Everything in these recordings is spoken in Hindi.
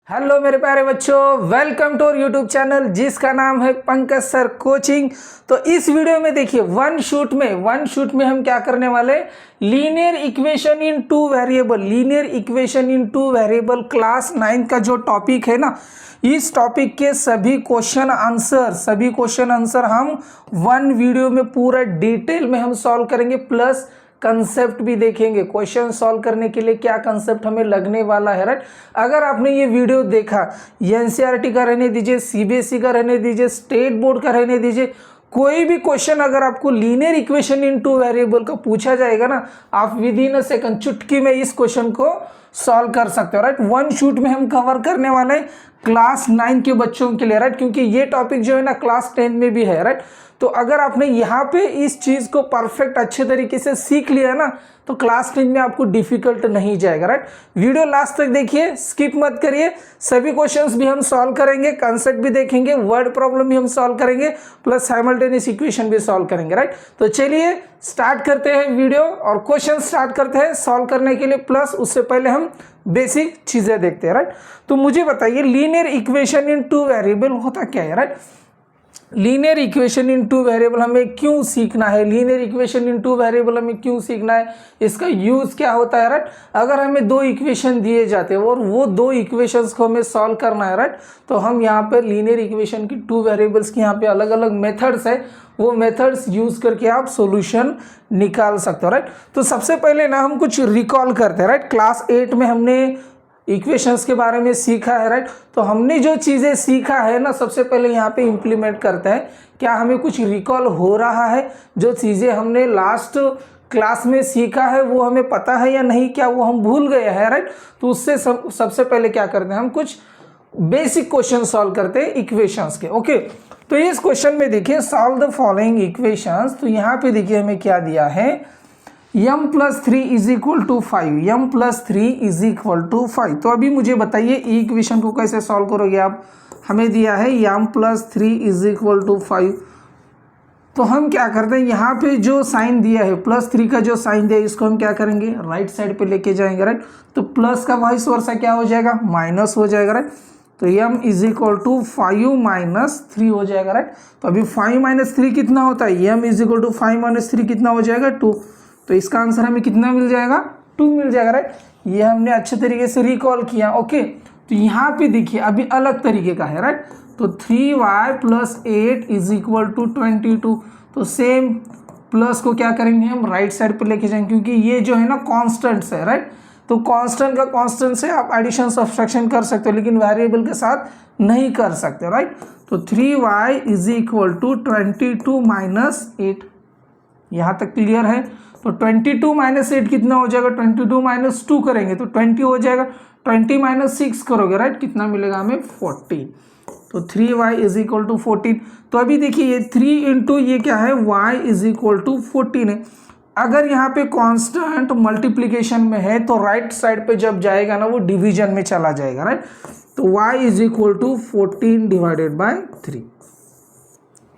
हेलो मेरे प्यारे बच्चों, वेलकम टू यूट्यूब चैनल जिसका नाम है पंकज सर कोचिंग। तो इस वीडियो में देखिए वन शूट में हम क्या करने वाले, linear equation in two variable class 9 का जो टॉपिक है ना, इस टॉपिक के सभी क्वेश्चन आंसर हम वन वीडियो में पूरा डिटेल में हम सॉल्व करेंगे, प्लस कंसेप्ट भी देखेंगे। क्वेश्चन सॉल्व करने के लिए क्या कंसेप्ट हमें लगने वाला है, राइट। अगर आपने ये वीडियो देखा, एनसीईआरटी का रहने दीजिए, सीबीएसई का रहने दीजिए, स्टेट बोर्ड का रहने दीजिए, कोई भी क्वेश्चन अगर आपको linear equation in two variable का पूछा जाएगा ना, आप विद इन अ सेकंड चुटकी में इस क्वेश्चन को सॉल्व कर सकते हो, राइट। वन शूट में हम कवर करने वाले हैं क्लास 9 के बच्चों के लिए, राइट, क्योंकि ये टॉपिक जो है ना क्लास 10 में भी है, राइट। तो अगर आपने यहाँ पे इस चीज़ को परफेक्ट अच्छे तरीके से सीख लिया ना, तो क्लास 10 में आपको डिफिकल्ट नहीं जाएगा, राइट। वीडियो लास्ट तक देखिए, स्किप मत करिए। सभी क्वेश्चंस भी हम सॉल्व करेंगे, कंसेप्ट भी देखेंगे, वर्ड प्रॉब्लम भी हम सॉल्व करेंगे, प्लस साइमल्टेनियस इक्वेशन भी सॉल्व करेंगे, राइट। तो चलिए स्टार्ट करते हैं वीडियो और क्वेश्चन स्टार्ट करते हैं सॉल्व करने के लिए, प्लस उससे पहले हम बेसिक चीज़ें देखते हैं, राइट। तो मुझे बताइए linear equation in two variable होता क्या है, right. Linear equation in two variable हमें क्यों सीखना है, इसका यूज क्या होता है, राइट। अगर हमें दो इक्वेशन दिए जाते हैं और वो दो इक्वेशंस को हमें सॉल्व करना है, राइट, तो हम यहाँ पर लीनियर इक्वेशन की टू वेरिएबल्स की यहाँ पे अलग अलग मेथड्स है, वो मेथड्स यूज करके आप सॉल्यूशन निकाल सकते हो, राइट। तो सबसे पहले ना हम कुछ रिकॉल करते हैं, राइट। क्लास 8 में हमने इक्वेशंस के बारे में सीखा है, राइट। तो हमने जो चीज़ें सीखा है ना, सबसे पहले यहाँ पे इम्प्लीमेंट करते हैं। क्या हमें कुछ रिकॉल हो रहा है, जो चीज़ें हमने लास्ट क्लास में सीखा है वो हमें पता है या नहीं, क्या वो हम भूल गए हैं, राइट। तो उससे सबसे पहले क्या करते हैं, हम कुछ बेसिक क्वेश्चन सॉल्व करते हैं इक्वेशंस के, ओके। तो इस क्वेश्चन में देखिए, सॉल्व द फॉलोइंग इक्वेशंस। तो यहाँ पे देखिए हमें क्या दिया है, m+3 इज इक्वल टू 5। तो अभी मुझे बताइए इक्वेशन को कैसे सॉल्व करोगे आप। हमें दिया है m+3 इज इक्वल टू 5। तो हम क्या करते हैं, यहाँ पे जो साइन दिया है +3 का जो साइन दिया है, इसको हम क्या करेंगे, राइट साइड पे लेके जाएंगे, राइट। तो प्लस का वाइस वर्सा क्या हो जाएगा, माइनस हो जाएगा, राइट। तो m इज इक्वल टू 5-3 हो जाएगा, राइट। तो अभी 5-3 कितना होता है, m इज इक्वल टू 5-3 कितना हो जाएगा, 2। तो इसका आंसर हमें कितना मिल जाएगा, 2 मिल जाएगा, राइट। ये हमने अच्छे तरीके से रिकॉल किया, ओके। तो यहाँ पे देखिए अभी अलग तरीके का है, राइट। तो 3y + 8 इज इक्वल टू 22। तो सेम प्लस को क्या करेंगे, हम राइट साइड पे लेके जाएंगे, क्योंकि ये जो है ना कॉन्स्टेंट्स है, राइट। तो कांस्टेंट का कांस्टेंट से आप एडिशन सब्सट्रैक्शन कर सकते हो, लेकिन वेरिएबल के साथ नहीं कर सकते, राइट। तो 3y इज इक्वल टू 22 - 8। यहाँ तक क्लियर है। तो 22 - 8 कितना हो जाएगा, 22 - 2 करेंगे तो 20 हो जाएगा। 20 - 6 करोगे, राइट, कितना मिलेगा हमें, 14। तो 3y इज इक्वल टू 14। तो अभी देखिए ये 3 इंटू ये क्या है, y इज इक्वल टू 14 है। अगर यहाँ पे कांस्टेंट मल्टीप्लीकेशन में है तो राइट साइड पे जब जाएगा ना वो डिवीजन में चला जाएगा, राइट। तो y इज इक्वल टू 14/3।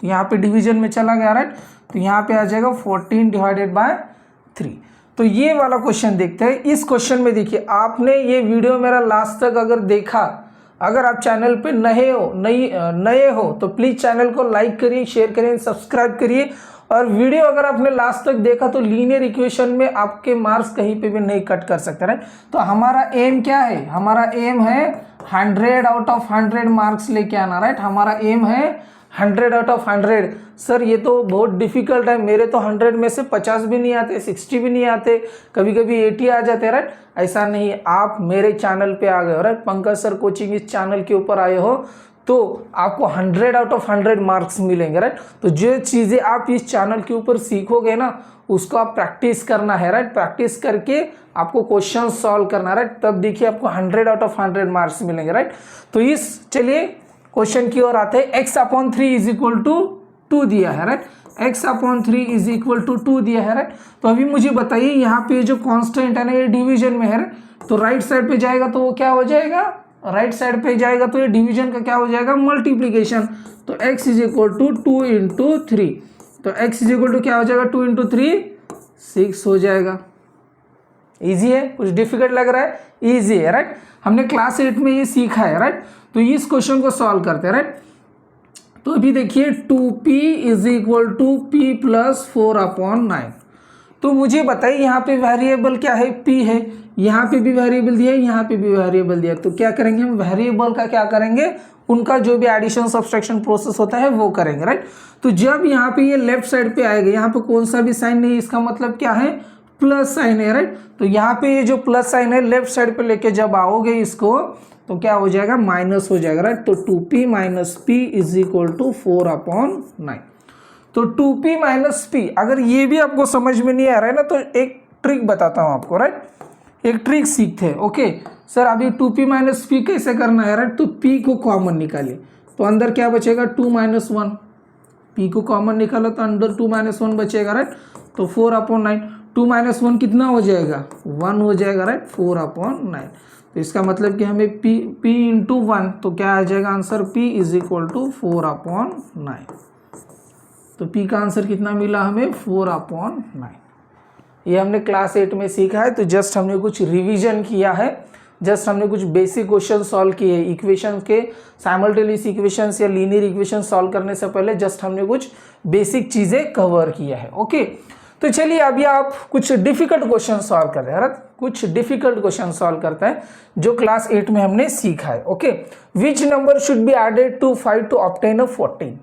यहाँ पे डिवीजन में चला गया, राइट। तो यहाँ पे आ जाएगा 14/3। तो ये वाला क्वेश्चन देखते हैं। इस क्वेश्चन में देखिए, आपने ये वीडियो मेरा लास्ट तक अगर देखा, अगर आप चैनल पे नए हो तो प्लीज़ चैनल को लाइक करिए, शेयर करिए, सब्सक्राइब करिए। और वीडियो अगर आपने लास्ट तक देखा तो लीनियर इक्वेशन में आपके मार्क्स कहीं पे भी नहीं कट कर सकते, राइट। तो हमारा एम क्या है, हमारा एम है 100 आउट ऑफ 100 मार्क्स लेके आना, राइट। हमारा एम है 100 आउट ऑफ 100। सर ये तो बहुत डिफिकल्ट है, मेरे तो 100 में से 50 भी नहीं आते, 60 भी नहीं आते, कभी कभी 80 आ जाते, राइट। ऐसा नहीं, आप मेरे चैनल पे आ गए हो, राइट। पंकज सर कोचिंग इस चैनल के ऊपर आए हो तो आपको 100 आउट ऑफ 100 मार्क्स मिलेंगे, राइट। तो जो चीज़ें आप इस चैनल के ऊपर सीखोगे ना, उसको आप प्रैक्टिस करना है, राइट। प्रैक्टिस करके आपको क्वेश्चन सॉल्व करना है, राइट। तब देखिए आपको 100 आउट ऑफ 100 मार्क्स मिलेंगे, राइट। तो चलिए क्वेश्चन की ओर आते हैं। x/3 इज इक्वल टू 2 दिया है, right. x/3 is equal to 2 दिया है, राइट। तो अभी मुझे बताइए यहाँ पे जो कांस्टेंट है ना, ये डिवीजन में है, तो राइट साइड पे जाएगा तो वो क्या हो जाएगा, राइट साइड पे जाएगा तो ये डिवीजन का क्या हो जाएगा, मल्टीप्लीकेशन। तो x इज इक्वल टू 2 × 3। तो x इज इक्वल टू क्या हो जाएगा, 2 × 3 6 हो जाएगा। इजी है, कुछ डिफिकल्ट लग रहा है? इजी है, राइट। हमने क्लास 8 में ये सीखा है, राइट। तो इस क्वेश्चन को सॉल्व करते हैं, राइट। तो अभी देखिए 2p is equal to p plus 4/9। तो मुझे बताइए यहाँ पे वेरिएबल क्या है? p है, यहाँ पे भी वेरिएबल दिया है, यहाँ पे भी वेरिएबल दिया है। तो क्या करेंगे हम? वेरिएबल का क्या करेंगे? उनका जो भी एडिशन सब्सट्रैक्शन प्रोसेस होता है वो करेंगे, राइट। तो जब यहाँ पे ये लेफ्ट साइड पे आएगा, यहाँ पे कौन सा भी साइन नहीं, इसका मतलब क्या है? प्लस साइन है, राइट। तो यहाँ पे ये जो प्लस साइन है लेफ्ट साइड पे लेके जब आओगे इसको, तो क्या हो जाएगा? माइनस हो जाएगा, राइट। तो 2p minus p is equal to 4/9। तो 2p माइनस p, अगर ये भी आपको समझ में नहीं आ रहा है ना, तो एक ट्रिक बताता हूँ आपको, राइट। एक ट्रिक सीखते हैं, ओके। सर अभी 2p माइनस p कैसे करना है, राइट। तो p को कॉमन निकालिए, तो अंदर क्या बचेगा? 2 माइनस 1। p को कॉमन निकाला तो अंदर 2 माइनस 1 बचेगा, राइट। तो 4/9। 2 माइनस 1 कितना हो जाएगा? 1 हो जाएगा, राइट। 4/9। तो इसका मतलब कि हमें p इंटू 1, तो क्या आ जाएगा answer? p is equal to 4/9। तो p का आंसर कितना मिला हमें? 4/9। ये हमने क्लास 8 में सीखा है। तो जस्ट हमने कुछ रिवीजन किया है, जस्ट हमने कुछ बेसिक क्वेश्चन सॉल्व किए हैं। इक्वेशन के साइमल्टेनियस इक्वेशंस या लीनियर इक्वेशन सॉल्व करने से पहले जस्ट हमने कुछ बेसिक चीज़ें कवर किया है, ओके। तो चलिए अभी आप कुछ डिफिकल्ट क्वेश्चन सॉल्व कर रहे हैं, कुछ डिफिकल्ट क्वेश्चन सॉल्व करते हैं जो क्लास 8 में हमने सीखा है, okay. Which number should be added to 5 to obtain a 14?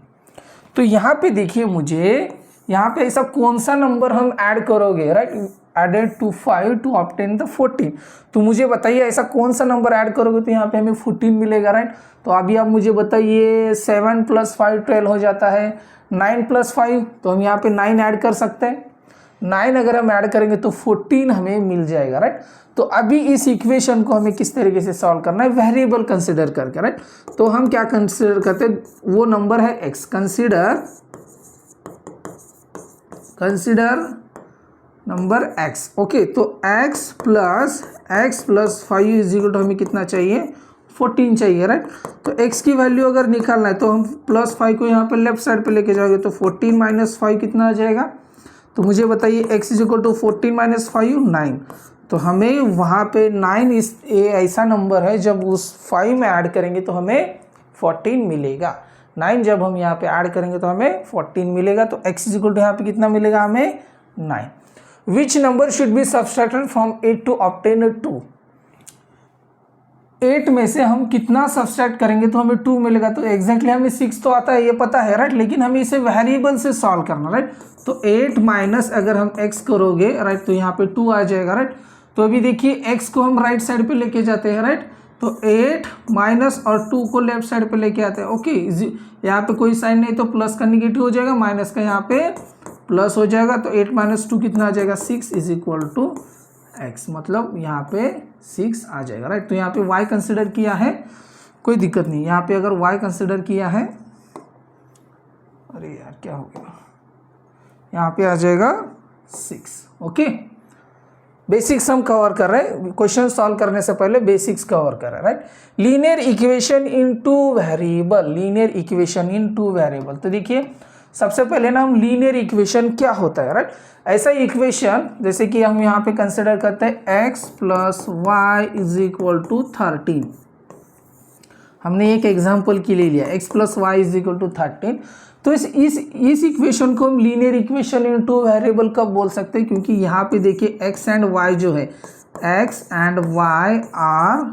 तो यहाँ पे देखिए, मुझे यहाँ पे ऐसा कौन सा नंबर हम ऐड करोगे, right, added to 5 to obtain the 14। तो मुझे बताइए ऐसा कौन सा नंबर ऐड करोगे तो यहाँ पे हमें 14 मिलेगा, राइट। तो अभी आप मुझे बताइए 7 + 5 12 हो जाता है, 9 + 5, तो हम यहाँ पे 9 ऐड कर सकते हैं। 9 अगर हम ऐड करेंगे तो 14 हमें मिल जाएगा, राइट। तो अभी इस इक्वेशन को हमें किस तरीके से सॉल्व करना है? वेरिएबल कंसिडर करके, राइट। तो हम क्या कंसिडर करते हैं? वो नंबर है x। Consider number x, okay. तो x plus 5 is equal to हमें कितना चाहिए? 14 चाहिए, राइट। तो x की वैल्यू अगर निकालना है तो हम +5 को यहाँ पे लेफ्ट साइड पे लेके जाओगे, तो 14 माइनस 5 कितना आ जाएगा? तो मुझे बताइए x is equal to 14 minus 5 9। तो हमें वहाँ पे 9 इस ऐसा नंबर है जब उस 5 में ऐड करेंगे तो हमें 14 मिलेगा। 9 जब हम यहाँ पे ऐड करेंगे तो हमें 14 मिलेगा। तो x इज इक्वल टू यहाँ पे कितना मिलेगा हमें? 9। Which number should be subtracted from 8 to obtain 2? 8 में से हम कितना सब्सट्रैक्ट करेंगे तो हमें 2 मिलेगा। तो एग्जैक्टली हमें 6 तो आता है, ये पता है, राइट। लेकिन हमें इसे वेरिएबल से सॉल्व करना, राइट। तो 8 माइनस अगर हम x करोगे, राइट, तो यहाँ पे 2 आ जाएगा, राइट। तो अभी देखिए x को हम राइट साइड पे लेके जाते हैं, राइट। तो 8 माइनस और 2 को लेफ्ट साइड पे लेके आते हैं, ओके। यहाँ पे कोई साइन नहीं तो प्लस का निगेटिव हो जाएगा, माइनस का यहाँ पे प्लस हो जाएगा। तो 8 माइनस 2 कितना आ जाएगा? 6 इज इक्वल टू x, मतलब यहाँ पे 6 आ जाएगा, राइट। तो यहाँ पे y कंसिडर किया है, कोई दिक्कत नहीं। यहाँ पे अगर y कंसिडर किया है, अरे यार क्या हो गया, यहाँ पे आ जाएगा 6, ओके। बेसिक्स हम कवर कर रहे हैं, क्वेश्चन सॉल्व करने से पहले बेसिक्स कवर कर रहे हैं, right. Linear equation in two variable, linear equation in two variable. तो देखिए सबसे पहले ना हम लीनियर इक्वेशन क्या होता है, राइट। ऐसा इक्वेशन जैसे कि हम यहाँ पे कंसिडर करते हैं x plus y is equal to 13। हमने एक एग्जाम्पल के लिए लिया x plus y is equal to 13। तो इस इक्वेशन को हम लीनियर इक्वेशन इनटू वेरिएबल कब बोल सकते हैं? क्योंकि यहाँ पे देखिए x एंड y जो है, x and y are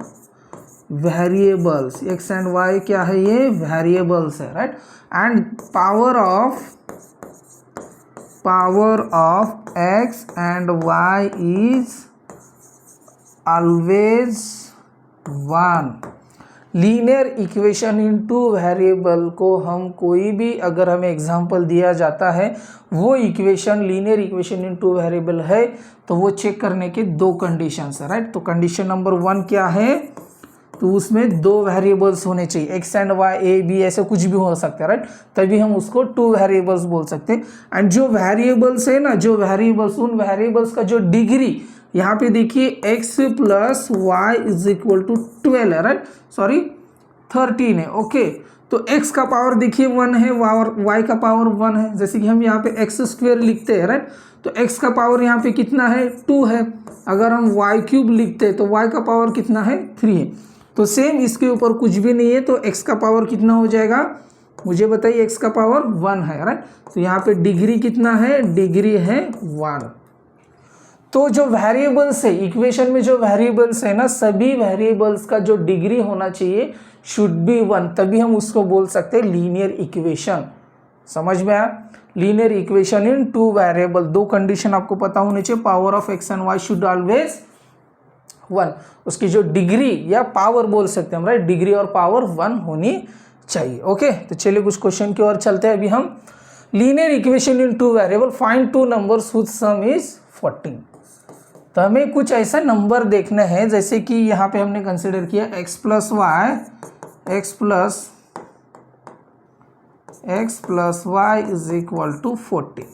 variables. x and y क्या है? ये वेरिएबल्स है, right. And power of x and y is always 1। Linear equation in two variable को हम कोई भी अगर हमें एग्जांपल दिया जाता है वो equation linear equation in two variable है, तो वो चेक करने के 2 कंडीशंस है, राइट। तो कंडीशन नंबर 1 क्या है? तो उसमें 2 वेरिएबल्स होने चाहिए, x and y, a b ऐसे कुछ भी हो सकता है, राइट। तभी हम उसको 2 वेरिएबल्स बोल सकते हैं। एंड जो वेरिएबल्स है ना, जो वेरिएबल्स, उन वेरिएबल्स का जो डिग्री, यहाँ पे देखिए x plus y is equal to 12 है, राइट, सॉरी 13 है, ओके। तो x का पावर देखिए 1 है और y का पावर 1 है। जैसे कि हम यहाँ पे x² लिखते हैं, राइट। तो x का पावर यहाँ पे कितना है 2 है। अगर हम y क्यूब लिखते हैं तो y का पावर कितना है 3 है। तो सेम इसके ऊपर कुछ भी नहीं है, तो x का पावर कितना हो जाएगा, मुझे बताइए। x का पावर 1 है, राइट। तो यहाँ पे डिग्री कितना है, डिग्री है 1। तो जो वेरिएबल्स है इक्वेशन में, जो वेरिएबल्स है ना, सभी वेरिएबल्स का जो डिग्री होना चाहिए शुड बी 1, तभी हम उसको बोल सकते हैं लीनियर इक्वेशन। समझ में आया? Linear equation in two variable, दो कंडीशन आपको पता होनी चाहिए। Power of x and why should always 1, उसकी जो डिग्री या पावर बोल सकते हैं हम, राइट, डिग्री और पावर 1 होनी चाहिए। ओके, तो चलिए कुछ क्वेश्चन की ओर चलते हैं। अभी हम linear equation in two variable, find two numbers whose sum is 14। तो हमें कुछ ऐसा नंबर देखना है, जैसे कि यहाँ पे हमने कंसिडर किया x plus y is equal to 14।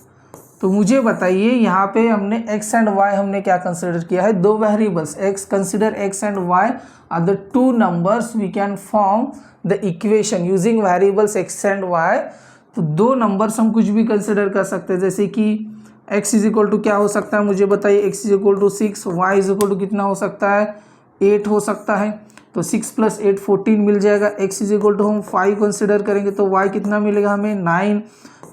तो मुझे बताइए यहाँ पे हमने x एंड y हमने क्या कंसिडर किया है, दो variables. Consider x and y are the two numbers, we can form the equation using variables x and y। तो दो नंबर्स हम कुछ भी कंसिडर कर सकते हैं, जैसे कि x इज इक्वल टू क्या हो सकता है, मुझे बताइए। x is equal to 6, y is equal to कितना हो सकता है, 8 हो सकता है। तो 6 प्लस 8 14 मिल जाएगा। x इज इक्वल टू हम 5 कंसिडर करेंगे तो y कितना मिलेगा हमें, 9।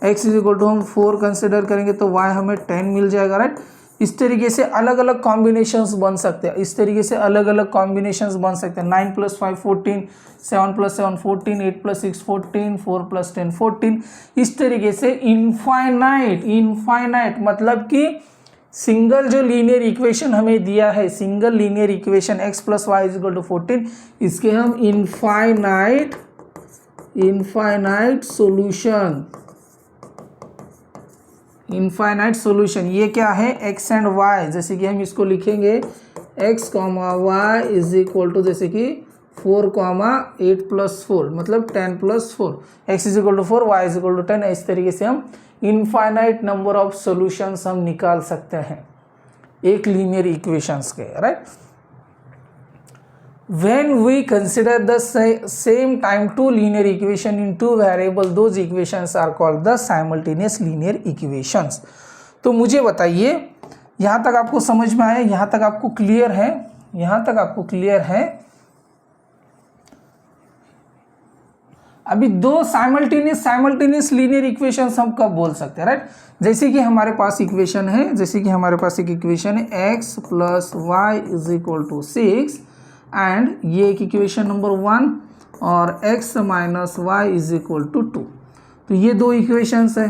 x इज इक्वल टू हम 4 कंसिडर करेंगे तो y हमें 10 मिल जाएगा, राइट। इस तरीके से अलग अलग कॉम्बिनेशंस बन सकते हैं, इस तरीके से अलग अलग कॉम्बिनेशंस बन सकते हैं। 9 प्लस 5 14, 7 प्लस 7 14, 8 प्लस 6 14, 4 प्लस 10 14। इस तरीके से इनफाइनाइट मतलब कि सिंगल जो लीनियर इक्वेशन हमें दिया है, single linear equation x plus y is equal to 14, इसके हम इनफाइनाइट सॉल्यूशन, ये क्या है, x एंड y। जैसे कि हम इसको लिखेंगे x comma y is equal to, जैसे कि 4 कॉमा 8 प्लस 4 मतलब 10 plus 4, x is equal to 4, y is equal to 10। इस तरीके से हम इनफाइनाइट नंबर ऑफ सॉल्यूशंस हम निकाल सकते हैं एक लीनियर इक्वेशंस के, right. When we consider the same time two linear equation in two variable, those equations are called the simultaneous linear equations। तो मुझे बताइए यहाँ तक आपको समझ में आया, यहाँ तक आपको क्लियर है, यहाँ तक आपको क्लियर है। अभी दो साइमल्टेनियस लीनियर इक्वेशंस हम कब बोल सकते हैं, राइट। जैसे कि हमारे पास इक्वेशन है, जैसे कि हमारे पास एक इक्वेशन है x plus y is equal to 6, and ये एक इक्वेशन नंबर 1, और x minus y is equal to 2। तो ये दो इक्वेशंस है,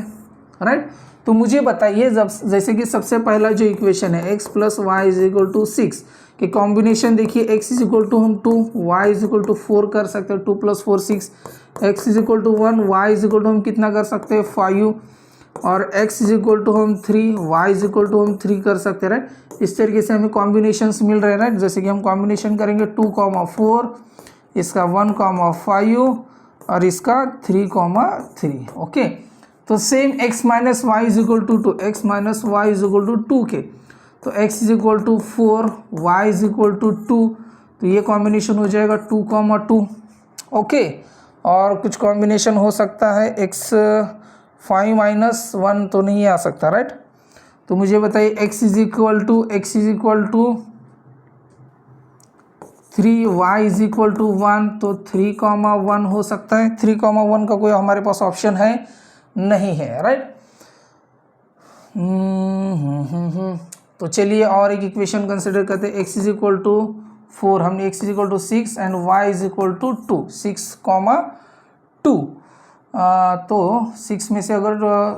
राइट। तो मुझे बताइए, जब जैसे कि सबसे पहला जो इक्वेशन है x plus y is equal to 6 के कॉम्बिनेशन देखिए, x इज इक्वल टू हम 2, y इज इक्वल टू 4 कर सकते हैं, 2 plus 4 6, x is equal to 1, y is equal to हम कितना कर सकते हैं 5, और x इज इक्वल टू हम 3, y इज इक्वल टू हम 3 कर सकते हैं, राइट। इस तरीके से हमें कॉम्बिनेशंस मिल रहे हैं, राइट। जैसे कि हम कॉम्बिनेशन करेंगे 2, 4, इसका 1, 5 और इसका 3, 3। ओके, तो same x minus y is equal to 2, x minus y is equal to 2 के, तो x is equal to 4, y is equal to 2, तो ये कॉम्बिनेशन हो जाएगा 2, 2। ओके, और कुछ कॉम्बिनेशन हो सकता है x 5 माइनस 1 तो नहीं आ सकता, राइट। तो मुझे बताइए x is equal to 3, y is equal to 1, तो 3, 1 हो सकता है। 3, 1 का कोई हमारे पास ऑप्शन है नहीं है, राइट। तो चलिए और एक इक्वेशन कंसिडर करते हैं। x इज इक्वल टू 4, हमने x is equal to 6 and y is equal to 2, 6, 2। तो 6 में से अगर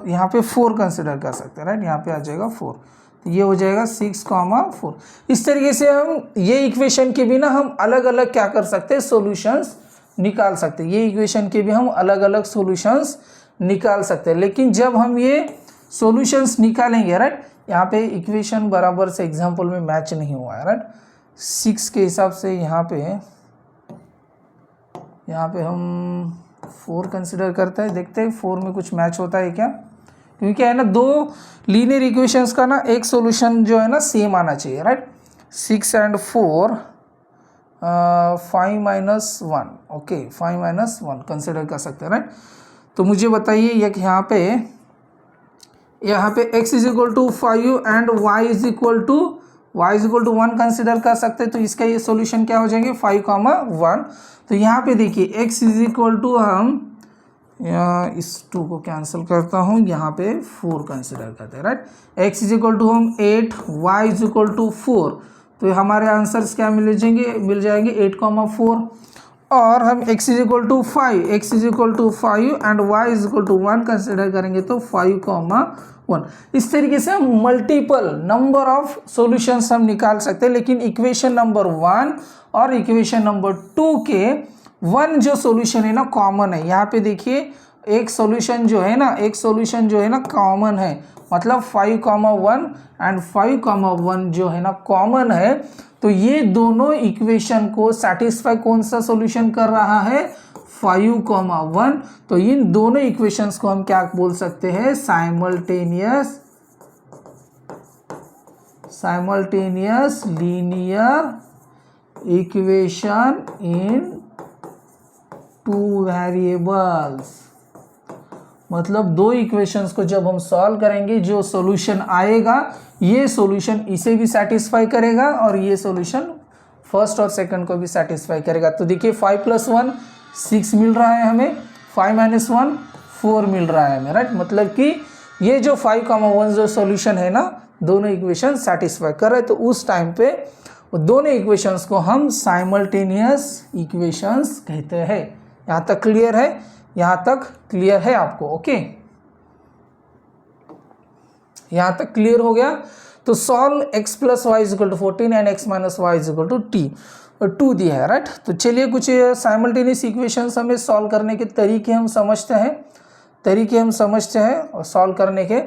यहाँ पे 4 कंसिडर कर सकते हैं, राइट, यहाँ पे आ जाएगा 4, तो ये हो जाएगा 6, 4। इस तरीके से हम ये इक्वेशन के भी ना हम अलग अलग क्या कर सकते हैं, सॉल्यूशंस निकाल सकते हैं। ये इक्वेशन के भी हम अलग अलग सॉल्यूशंस निकाल सकते हैं। लेकिन जब हम ये सॉल्यूशंस निकालेंगे, राइट, यहाँ पे इक्वेशन बराबर से एग्जाम्पल में मैच नहीं हुआ है, राइट। 6 के हिसाब से यहाँ पे हम 4 कंसिडर करते हैं, देखते हैं 4 में कुछ मैच होता है क्या, क्योंकि है ना दो लीनियर इक्वेशंस का ना एक सॉल्यूशन जो है ना सेम आना चाहिए, right. 6 and 4, 5 minus 1, okay, 5 minus 1 consider कर सकते हैं, राइट। तो मुझे बताइए ये यहाँ पे यहाँ पे x is equal to 5 and y is equal to 1 consider कर सकते हैं। तो इसका ये सॉल्यूशन क्या हो जाएंगे 5,1। तो यहाँ पे देखिए x इज इक्वल टू हम इस 2 को कैंसिल करता हूँ, यहाँ पे 4 कंसिडर करते हैं, right. x is equal to हम 8, y इज इक्वल टू 4। तो हमारे आंसर्स क्या मिल जाएंगे 8,4। और हम x is equal to 5 and y is equal to 1 consider करेंगे तो 5,1। इस तरीके से हम मल्टीपल नंबर ऑफ सॉल्यूशंस हम निकाल सकते हैं। लेकिन इक्वेशन नंबर 1 और इक्वेशन नंबर 2 के 1 जो सॉल्यूशन है ना कॉमन है। यहाँ पे देखिए एक सॉल्यूशन जो है ना कॉमन है, मतलब 5,1 एंड 5,1 जो है ना कॉमन है। तो ये दोनों इक्वेशन को सेटिस्फाई कौन सा सॉल्यूशन कर रहा है 5,1। तो इन दोनों इक्वेशंस को हम क्या बोल सकते हैं simultaneous linear equation in 2 variables. मतलब 2 इक्वेशंस को जब हम सॉल्व करेंगे जो सॉल्यूशन आएगा ये सॉल्यूशन इसे भी सेटिस्फाई करेगा और ये सॉल्यूशन फर्स्ट और सेकंड को भी सेटिस्फाई करेगा। तो देखिए 5 + 1 6 मिल रहा है हमें, 5 - 1 4 मिल रहा है हमें, राइट। मतलब कि ये जो 5,1 जो सॉल्यूशन है ना दोनों इक्वेशन सेटिस्फाई कर रहे हैं। तो उस टाइम पे दोनों इक्वेशंस को हम साइमल्टेनियस इक्वेशंस कहते हैं। यहाँ तक क्लियर है? यहाँ तक क्लियर है आपको? ओके, यहाँ तक क्लियर हो गया। तो solve x + y = 14 and x - y = 2 दिया है, राइट। तो चलिए कुछ साइमल्टेनियस इक्वेशंस हमें सॉल्व करने के तरीके हम समझते हैं और सॉल्व करने के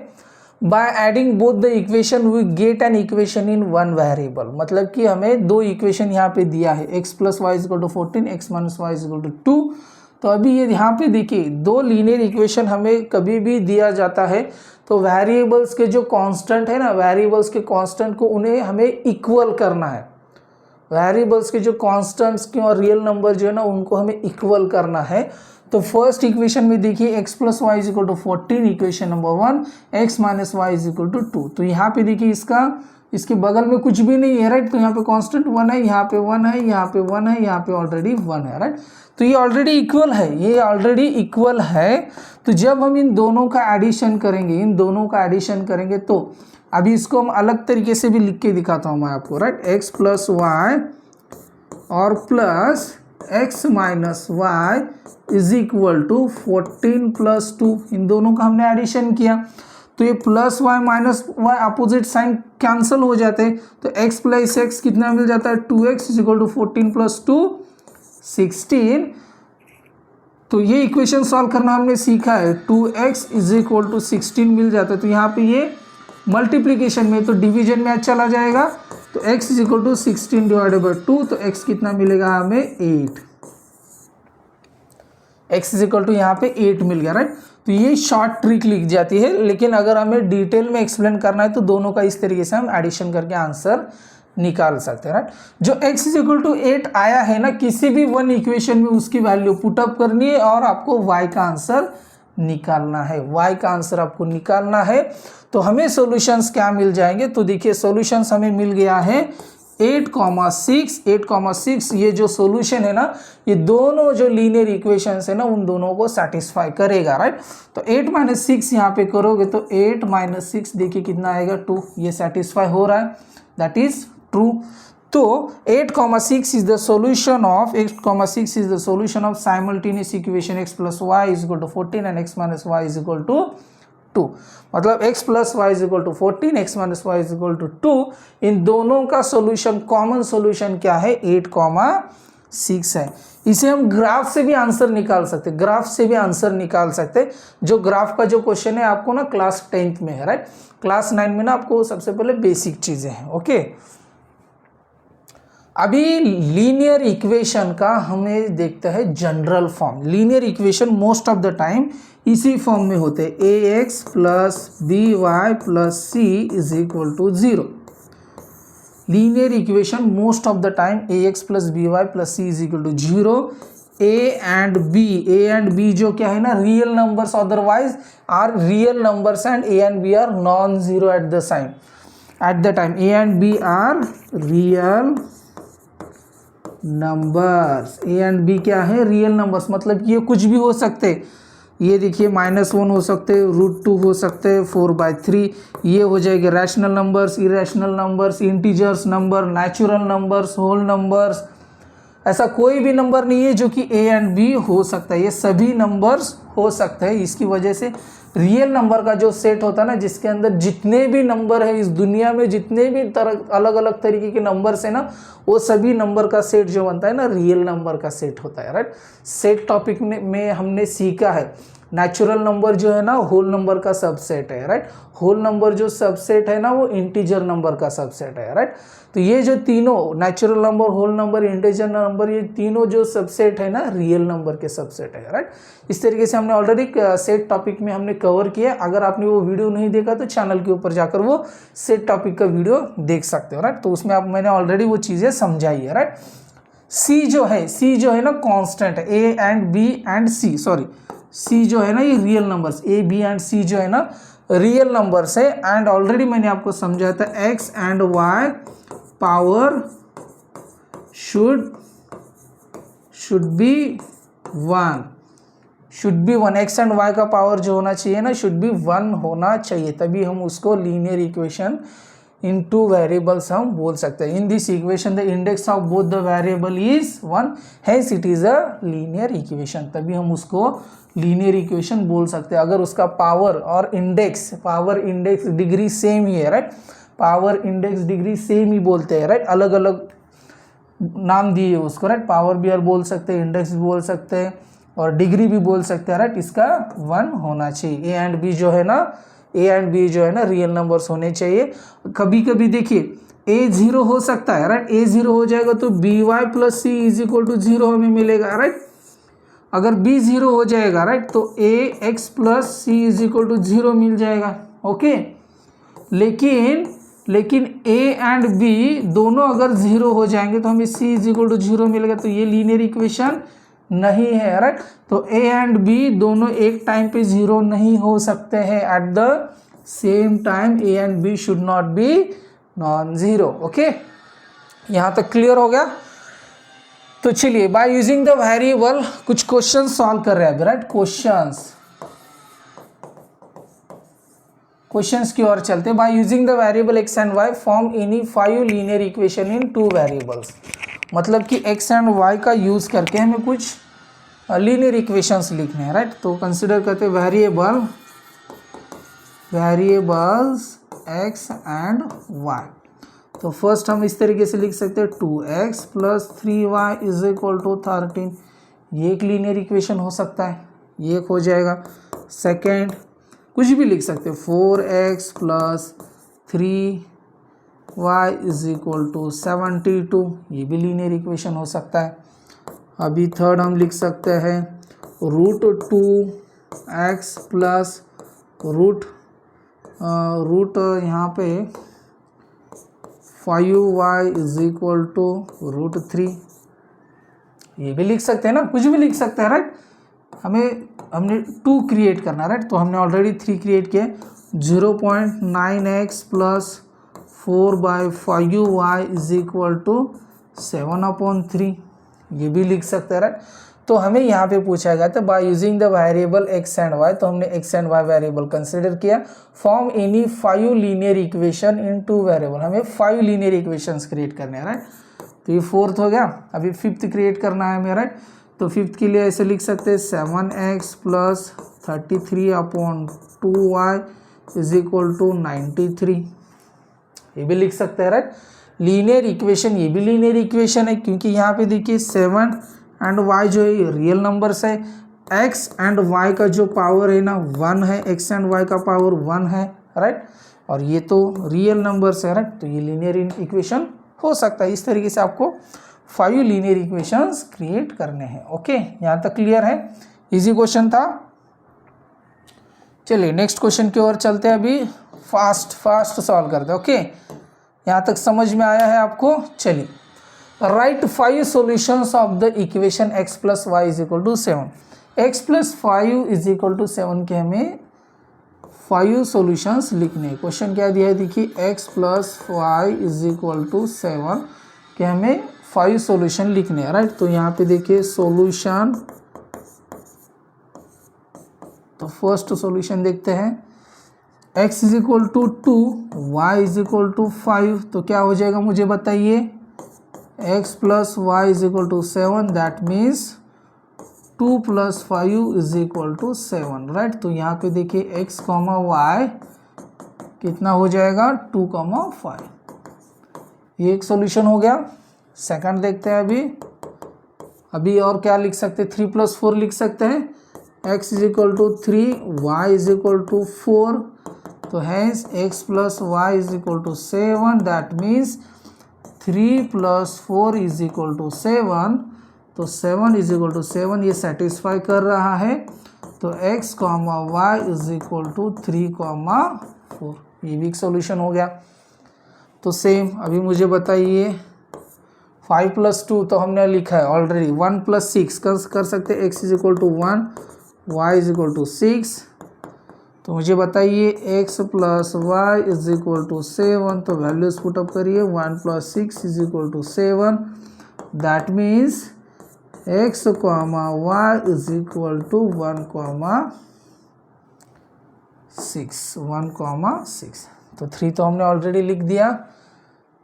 by adding both the equation we get an equation in 1 variable. मतलब कि हमें 2 इक्वेशन यहाँ पे दिया है x + y = 14 x - y = 2। तो अभी ये यहाँ पे देखिए 2 लीनियर इक्वेशन हमें कभी भी दिया जाता है तो वेरिएबल्स के जो कांस्टेंट है ना वेरिएबल्स के कांस्टेंट को उन्हें हमें इक्वल करना है। वेरिएबल्स के जो कांस्टेंट्स के और रियल नंबर जो है ना उनको हमें इक्वल करना है। तो फर्स्ट इक्वेशन में देखिए x + y = 14 equation number 1, x - y = 2। तो यहाँ पे देखिए इसके बगल में कुछ भी नहीं है, राइट। तो यहाँ पे कांस्टेंट 1 है, यहाँ पे 1 है, यहाँ पे 1 है, यहाँ पे ऑलरेडी 1 है, राइट। तो ये ऑलरेडी इक्वल है। तो जब हम इन दोनों का एडिशन करेंगे तो अभी इसको हम अलग तरीके से भी लिख के दिखाता हूँ मैं आपको, राइट। x + y और प्लस x - y = 14 + 2, इन दोनों का हमने एडिशन किया। तो ये +y - y opposite sign cancel हो जाते हैं। तो x + x कितना मिल जाता है 2x = 14 + 2 16। तो ये इक्वेशन सॉल्व करना हमने सीखा है। 2x = 16 मिल जाता है। तो यहाँ पे ये मल्टीप्लिकेशन में तो डिवीजन में चला जाएगा। तो x = 16 / 2। तो x कितना मिलेगा हमें 8। x यहाँ पे 8 मिल गया, राइट। तो ये शॉर्ट ट्रिक लिख जाती है। लेकिन अगर हमें डिटेल में एक्सप्लेन करना है तो दोनों का इस तरीके से हम एडिशन करके आंसर निकाल सकते हैं, राइट। जो x = 8 आया है ना किसी भी 1 इक्वेशन में उसकी वैल्यू पुटअप करनी है और आपको y का आंसर निकालना है। तो हमें सॉल्यूशंस क्या मिल जाएंगे? तो देखिए सॉल्यूशंस हमें मिल गया है 8,6। ये जो सॉल्यूशन है ना ये दोनों जो लीनियर इक्वेशंस है ना उन दोनों को सेटिस्फाई करेगा, राइट। तो 8 - 6 यहाँ पे करोगे तो 8 - 6 देखिए कितना आएगा 2। ये सेटिस्फाई हो रहा है, दैट इज ट्रू। तो 8,6 is the solution of simultaneous equation x + y = 14 and x - y = 2। मतलब x + y = 14, x - y = 2। इन दोनों का सॉल्यूशन कॉमन सॉल्यूशन क्या है 8,6 है। इसे हम ग्राफ से भी आंसर निकाल सकते। जो ग्राफ का जो क्वेश्चन है आपको ना क्लास 10th में है, राइट। क्लास 9 में ना आपको सबसे पहले बेसिक चीजें हैं, ओके। अभी लीनियर इक्वेशन का हमें देखते हैं general form. Linear equation most of the time इसी फॉर्म में होते हैं, ax + by + c = 0। Linear equation most of the time ax + by + c = 0, a and b जो क्या है ना real numbers, otherwise are real numbers and a and b are non zero at the time a and b are real numbers. A and b क्या है रियल नंबर्स, मतलब ये कुछ भी हो सकते, ये देखिए -1 हो सकते, √2 हो सकते, 4/3 ये हो जाएगा rational numbers, irrational numbers, integers number, natural numbers, whole numbers. ऐसा कोई भी नंबर नहीं है जो कि ए एंड बी हो सकता है, ये सभी नंबर्स हो सकते हैं। इसकी वजह से रियल नंबर का जो सेट होता है ना, जिसके अंदर जितने भी नंबर है इस दुनिया में, जितने भी तरह अलग अलग तरीके के नंबर्स है ना, वो सभी नंबर का सेट जो बनता है ना रियल नंबर का सेट होता है, राइट। सेट टॉपिक में हमने सीखा है नेचुरल नंबर जो है ना होल नंबर का सबसेट है, राइट। होल नंबर जो सबसेट है ना वो इंटीजर नंबर का सबसेट है, राइट। तो ये जो तीनों natural number, whole number, integer number, ये तीनों जो सबसेट है ना रियल नंबर के सबसेट है, राइट। इस तरीके से हमने ऑलरेडी सेट टॉपिक में हमने कवर किया। अगर आपने वो वीडियो नहीं देखा तो चैनल के ऊपर जाकर वो सेट टॉपिक का वीडियो देख सकते हो, राइट। तो उसमें मैंने ऑलरेडी वो चीज़ें समझाई है, राइट। सी जो है ना कांस्टेंट है, a and b and c, sorry c जो है ना ये real numbers, a b and c जो है ना रियल नंबर्स है। एंड ऑलरेडी मैंने आपको समझाया था x and y power should be one, x and y का पावर जो होना चाहिए ना शुड बी 1 होना चाहिए, तभी हम उसको लीनियर इक्वेशन इन 2 वेरिएबल्स हम बोल सकते हैं। In this equation the index of both the variable is 1, hence it is a linear equation, तभी हम उसको लीनियर इक्वेशन बोल सकते हैं। अगर उसका पावर और इंडेक्स डिग्री सेम ही है, right, power index degree same ही बोलते हैं, राइट, अलग अलग नाम दिए उसको, राइट। पावर भी बोल सकते हैं, इंडेक्स भी बोल सकते हैं और डिग्री भी बोल सकते हैं, राइट। इसका 1 होना चाहिए। ए एंड बी जो है ना रियल नंबर्स होने चाहिए। कभी कभी देखिए ए 0 हो सकता है, राइट, ए 0 हो जाएगा तो b y plus c is equal to 0 हमें मिलेगा, राइट। अगर बी 0 हो जाएगा, राइट, तो a x plus c is equal to 0 मिल जाएगा, ओके। लेकिन ए एंड बी दोनों अगर 0 हो जाएंगे तो हमें सी इज इक्वल टू 0 मिलेगा, तो ये लीनियर इक्वेशन नहीं है, राइट। तो ए एंड बी दोनों एक टाइम पे 0 नहीं हो सकते हैं, at the same time a and b should not be non zero, okay. यहाँ तक क्लियर हो गया। तो चलिए बाय यूजिंग द वेरिएबल कुछ क्वेश्चन सॉल्व कर रहे हैं अभी, राइट। क्वेश्चंस की ओर चलते हैं। By using the variable x and y form any 5 linear equation in 2 variables, मतलब कि एक्स एंड वाई का यूज करके हमें कुछ लीनियर इक्वेशंस लिखने हैं, राइट। तो कंसिडर करते हैं वेरिएबल्स एक्स एंड वाई। तो फर्स्ट हम इस तरीके से लिख सकते हैं 2x plus 3y is equal to 13, ये एक लीनियर इक्वेशन हो सकता है, ये एक हो जाएगा। सेकेंड कुछ भी लिख सकते हैं 4x plus 3y is equal to 72, ये भी लीनियर इक्वेशन हो सकता है। अभी थर्ड हम लिख सकते हैं √2x प्लस रूट यहाँ पे 5y इज इक्वल टू √3, ये भी लिख सकते हैं ना, कुछ भी लिख सकते हैं, राइट। हमने 2 क्रिएट करना है, राइट। तो हमने ऑलरेडी 3 क्रिएट किए। 0.9x plus 4/5y is equal to 7/3, ये भी लिख सकते हैं, राइट। तो हमें यहाँ पे पूछा गया था by using the variable x and y, तो हमने x and y variable consider किया। Form any 5 linear equation in 2 variable, हमें 5 लीनियर इक्वेशंस क्रिएट करने हैं, राइट। तो ये 4th हो गया। अभी 5th क्रिएट करना है हमें, राइट। तो 5th के लिए ऐसे लिख सकते हैं 7x plus 33/2y is equal to 93, ये भी लिख सकते हैं, राइट। लीनियर इक्वेशन, ये भी लीनियर इक्वेशन है क्योंकि यहाँ पे देखिए 7 एंड y जो है रियल नंबर्स है, x एंड y का जो पावर है ना 1 है, x एंड y का पावर 1 है, राइट। और ये तो रियल नंबर्स है, राइट। तो ये लीनियर इक्वेशन हो सकता है। इस तरीके से आपको 5 लीनियर इक्वेशंस क्रिएट करने हैं, ओके। यहाँ तक क्लियर है, इजी क्वेश्चन था। चलिए नेक्स्ट क्वेश्चन की ओर चलते हैं। अभी फास्ट सॉल्व करते हैं, ओके। यहाँ तक समझ में आया है आपको। चलिए right 5 solutions of the equation x plus y is equal to 7। x plus 5 is equal to 7 के हमें 5 सॉल्यूशंस लिखने हैं। क्वेश्चन क्या दिया है देखिए, x plus 5 is equal to 7 के हमें 5 सॉल्यूशन लिखने हैं, राइट। तो यहाँ पे देखिए सॉल्यूशन, तो फर्स्ट सॉल्यूशन देखते हैं, x is equal to 2, y is equal to 5, तो क्या हो जाएगा मुझे बताइए, x plus y is equal to 7, that means 2 plus 5 is equal to 7, right. तो यहाँ पे देखिए x कॉमा वाई कितना हो जाएगा, 2 कॉमा 5, ये एक सॉल्यूशन हो गया। सेकंड देखते हैं अभी और क्या लिख सकते हैं, 3 प्लस 4 लिख सकते हैं, x is equal to 3, y is equal to 4, तो hence x plus y is equal to 7, that means 3 plus 4 is equal to 7, तो 7 इज इक्वल टू 7 ये सेटिस्फाई कर रहा है। तो x comma y is equal to 3 comma 4, ये भी एक सॉल्यूशन हो गया। तो सेम अभी मुझे बताइए 5 प्लस 2 तो हमने लिखा है ऑलरेडी, 1 प्लस 6 कर सकते हैं, x is equal to 1, y is equal to 6, तो मुझे बताइए x plus y is equal to 7, तो वैल्यूज पुटअप करिए, 1 plus 6 is equal to 7, that means x comma y is equal to 1 comma 6, तो 3 तो हमने ऑलरेडी लिख दिया,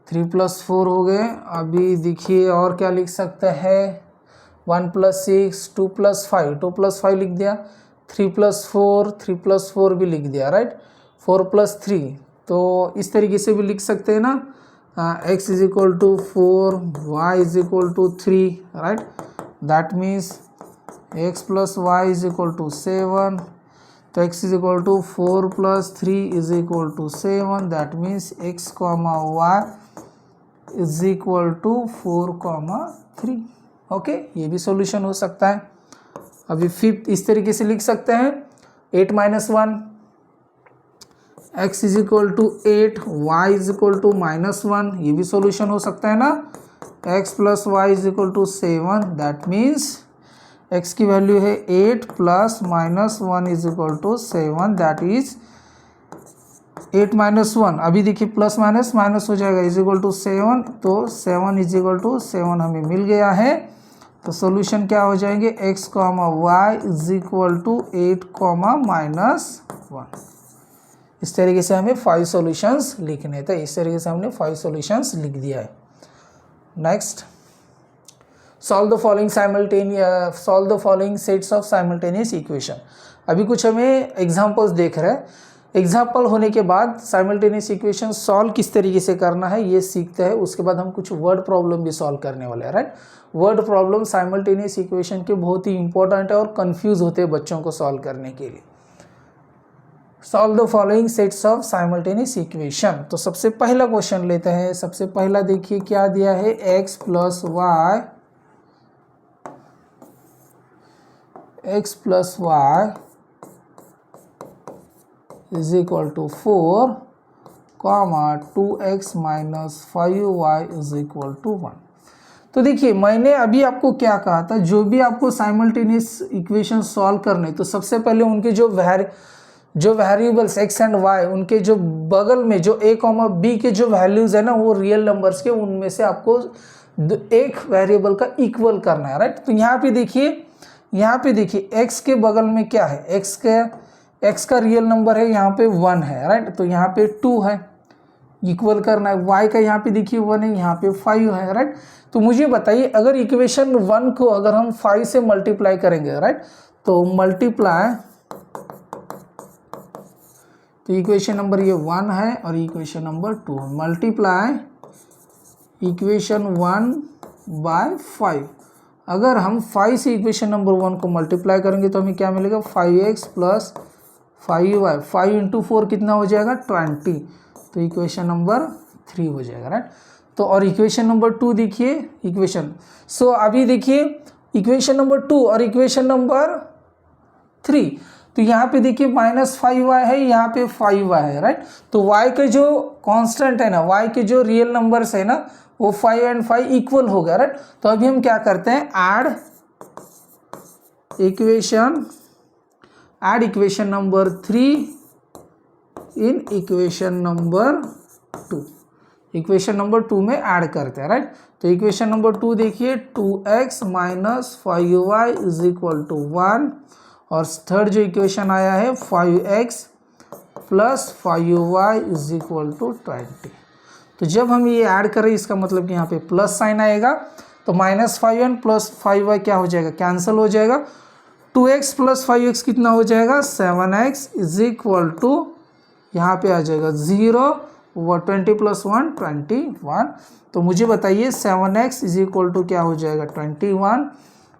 3 प्लस 4 हो गए। अभी देखिए और क्या लिख सकते हैं, 1 प्लस 6, 2 प्लस 5 लिख दिया, 3 प्लस 4 भी लिख दिया, राइट। 4 प्लस 3, तो इस तरीके से भी लिख सकते हैं ना, x is equal to 4, y is equal to 3, right, that means x plus y is equal to 7, तो x is equal to 4 plus 3 is equal to 7, that means x comma y is equal to 4 comma 3, okay, ये भी सॉल्यूशन हो सकता है। अभी फिफ्थ इस तरीके से लिख सकते हैं, 8 minus 1, x is equal to 8, y is equal to -1, ये भी सॉल्यूशन हो सकता है ना, x plus y is equal to 7, that means x की वैल्यू है 8 plus -1 is equal to 7, that is 8 minus 1, अभी देखिए प्लस माइनस माइनस हो जाएगा, इज इक्वल टू 7, तो 7 इज इक्वल टू 7 हमें मिल गया है। तो सॉल्यूशन क्या हो जाएंगे, x comma y is equal to 8 comma -1, इस तरीके से हमें 5 सॉल्यूशंस लिखने थे, इस तरीके से हमने 5 सॉल्यूशंस लिख दिया है। Next, solve the following sets of simultaneous equation. अभी कुछ हमें एग्जांपल्स देख रहे हैं, एग्जाम्पल होने के बाद साइमल्टेनियस इक्वेशन सॉल्व किस तरीके से करना है ये सीखते हैं, उसके बाद हम कुछ वर्ड प्रॉब्लम भी सॉल्व करने वाले हैं, right. Word problem simultaneous equation के बहुत ही इंपॉर्टेंट है और कंफ्यूज होते हैं बच्चों को सॉल्व करने के लिए। Solve the following sets of simultaneous equation. तो सबसे पहला क्वेश्चन लेते हैं, सबसे पहला देखिए क्या दिया है, x plus y is equal to 4 comma 2x minus 5y is equal to 1। तो देखिए मैंने अभी आपको क्या कहा था, जो भी आपको साइमल्टेनियस इक्वेशन सॉल्व करने, तो सबसे पहले उनके जो वेरिएबल्स x एंड y, उनके जो बगल में जो a कॉमा b के जो वैल्यूज है ना, वो रियल नंबर्स के, उनमें से आपको एक वेरिएबल का इक्वल करना है, राइट। तो यहाँ पे देखिए x के बगल में क्या है, x का रियल नंबर है यहाँ पे 1 है, राइट। तो यहाँ पे 2 है, इक्वल करना है। y का यहाँ पे देखिए 1 है, यहाँ पे 5 है, राइट। तो मुझे बताइए अगर इक्वेशन 1 को अगर हम 5 से मल्टीप्लाई करेंगे, राइट, तो मल्टीप्लाई, तो इक्वेशन नंबर ये 1 है और इक्वेशन नंबर 2 है, मल्टीप्लाई इक्वेशन 1 बाय 5। अगर हम 5 से इक्वेशन नंबर 1 को मल्टीप्लाई करेंगे तो हमें क्या मिलेगा, 5x प्लस 5y, 5 इंटू 4 कितना हो जाएगा, 20, तो इक्वेशन नंबर 3 हो जाएगा, राइट। तो और इक्वेशन नंबर 2 देखिए, इक्वेशन अभी देखिए इक्वेशन नंबर 2 और इक्वेशन नंबर 3, तो यहाँ पे देखिए -5y है, यहाँ पे 5y है, राइट। तो y के जो कांस्टेंट है ना, y के जो रियल नंबर्स है ना, वो 5 एंड 5 इक्वल हो गया, राइट। तो अभी हम क्या करते हैं, add equation number 3 in equation number 2, equation number 2 में ऐड करते हैं, राइट। तो इक्वेशन नंबर 2 देखिए, 2x minus 5y is equal to 1, और थर्ड जो इक्वेशन आया है 5x plus 5y is equal to 20। तो जब हम ये ऐड करें, इसका मतलब कि यहाँ पे प्लस साइन आएगा, तो -5n प्लस 5y क्या हो जाएगा, कैंसिल हो जाएगा। 2x प्लस 5x कितना हो जाएगा, 7x इज इक्वल टू, यहाँ पे आ जाएगा 0, 20 प्लस 1 21। तो मुझे बताइए 7x इज इक्वल टू क्या हो जाएगा, 21।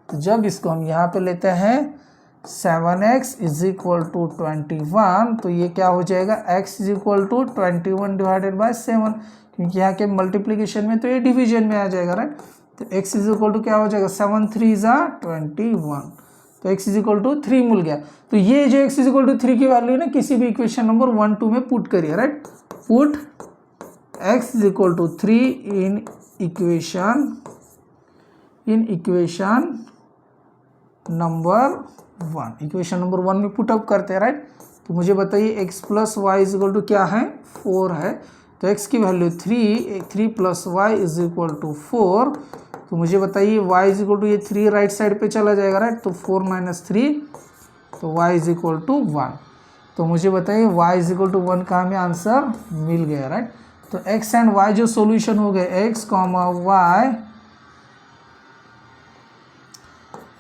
तो जब इसको हम यहाँ पे लेते हैं 7x इज इक्वल टू 21, तो ये क्या हो जाएगा, x is equal to 21 divided by 7, क्योंकि यहाँ के मल्टीप्लिकेशन में तो ये डिवीजन में आ जाएगा, राइट। तो x इज इक्वल टू क्या हो जाएगा, 7 3 = 21, तो x इज इक्वल टू 3 मिल गया। तो ये जो x इज इक्वल टू 3 की वैल्यू है ना, किसी भी इक्वेशन नंबर 1 2 में पुट करिए, right. Put x is equal to 3 in equation number 1, equation number 1 में पुट अप करते हैं, राइट। तो मुझे बताइए x plus y is equal to क्या है, 4 है। तो x की value 3 plus y is equal to 4। तो मुझे बताइए y इज इक्वल टू, ये 3 राइट साइड पे चला जाएगा, राइट। तो 4 - 3, तो y इज इक्वल टू 1। तो मुझे बताइए y इज इक्वल टू 1 का हमें आंसर मिल गया, राइट। तो x एंड y जो सॉल्यूशन हो गए, x,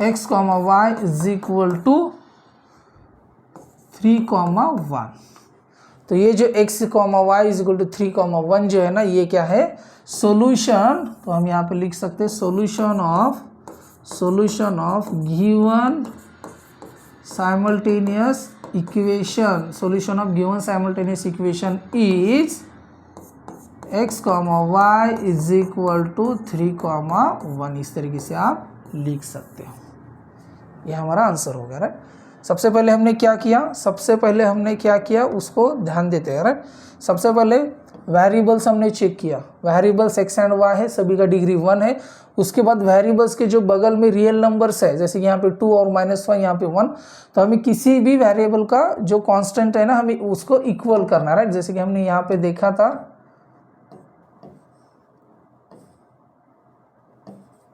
y is equal to 3, 1। तो ये जो x, y is equal to 3, 1 जो है ना, ये क्या है, सॉल्यूशन। तो हम यहाँ पे लिख सकते हैं solution of given simultaneous equation, solution of given simultaneous equation is x, y is equal to 3, 1। इस तरीके से आप लिख सकते हो। ये हमारा आंसर हो गया, राइट। सबसे पहले हमने क्या किया, उसको ध्यान देते हैं, राइट। सबसे पहले वेरिएबल्स हमने चेक किया, वेरिएबल्स x एंड y है, सभी का डिग्री 1 है। उसके बाद वेरिएबल्स के जो बगल में रियल नंबर्स है, जैसे कि यहाँ पे 2 और -1, यहाँ पे 1, तो हमें किसी भी वेरिएबल का जो कांस्टेंट है ना, हमें उसको इक्वल करना, राइट। जैसे कि हमने यहाँ पे देखा था,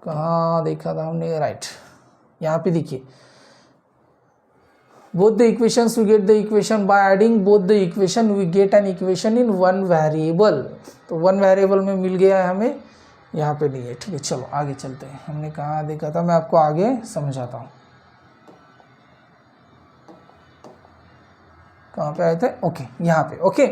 कहाँ देखा था हमने, राइट, यहाँ पे देखिए, both the equations we get the equation by adding both the equation we get an equation in one variable। तो one variable में मिल गया है हमें, यहाँ पे नहीं है, ठीक है। चलो आगे चलते हैं, हमने कहाँ देखा था, मैं आपको आगे समझाता हूँ। कहाँ पे आए थे, ओके, यहाँ पे, ओके।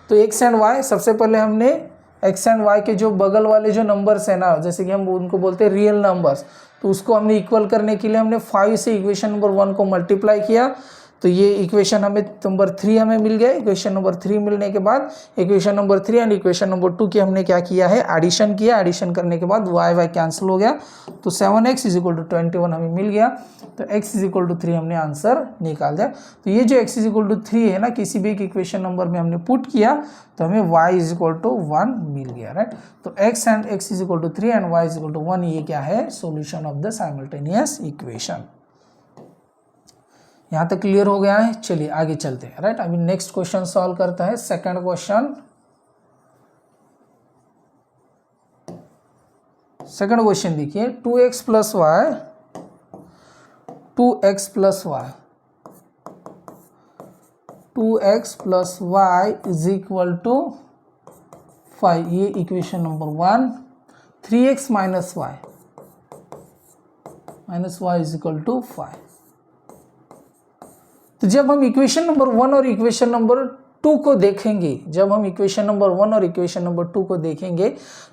तो x एंड y, सबसे पहले हमने x एंड y के जो बगल वाले जो नंबर्स है ना, जैसे कि हम उनको बोलते हैं रियल नंबर्स, तो उसको हमने इक्वल करने के लिए हमने 5 से इक्वेशन नंबर 1 को मल्टीप्लाई किया। तो ये इक्वेशन हमें नंबर 3 हमें मिल गया। इक्वेशन नंबर 3 मिलने के बाद equation number 3 and equation number 2 की हमने क्या किया है, एडिशन किया। एडिशन करने के बाद y कैंसिल हो गया, तो 7x इज इक्वल टू 21 हमें मिल गया। तो x इज इक्वल टू 3 हमने आंसर निकाल दिया। तो ये जो x इज इक्वल टू 3 है ना, किसी भी एक इक्वेशन नंबर में हमने पुट किया तो हमें y इज इक्वल टू 1 मिल गया, राइट। तो x and x is equal to 3 and y is equal to 1, ये क्या है, solution of the simultaneous equation. यहाँ तक क्लियर हो गया है। चलिए आगे चलते हैं, राइट। अभी नेक्स्ट क्वेश्चन सॉल्व करता है। सेकंड क्वेश्चन देखिए, 2x plus y is equal to 5, ये equation number 1। 3x minus y is equal to 5। तो जब हम इक्वेशन नंबर 1 और इक्वेशन नंबर 2 को देखेंगे,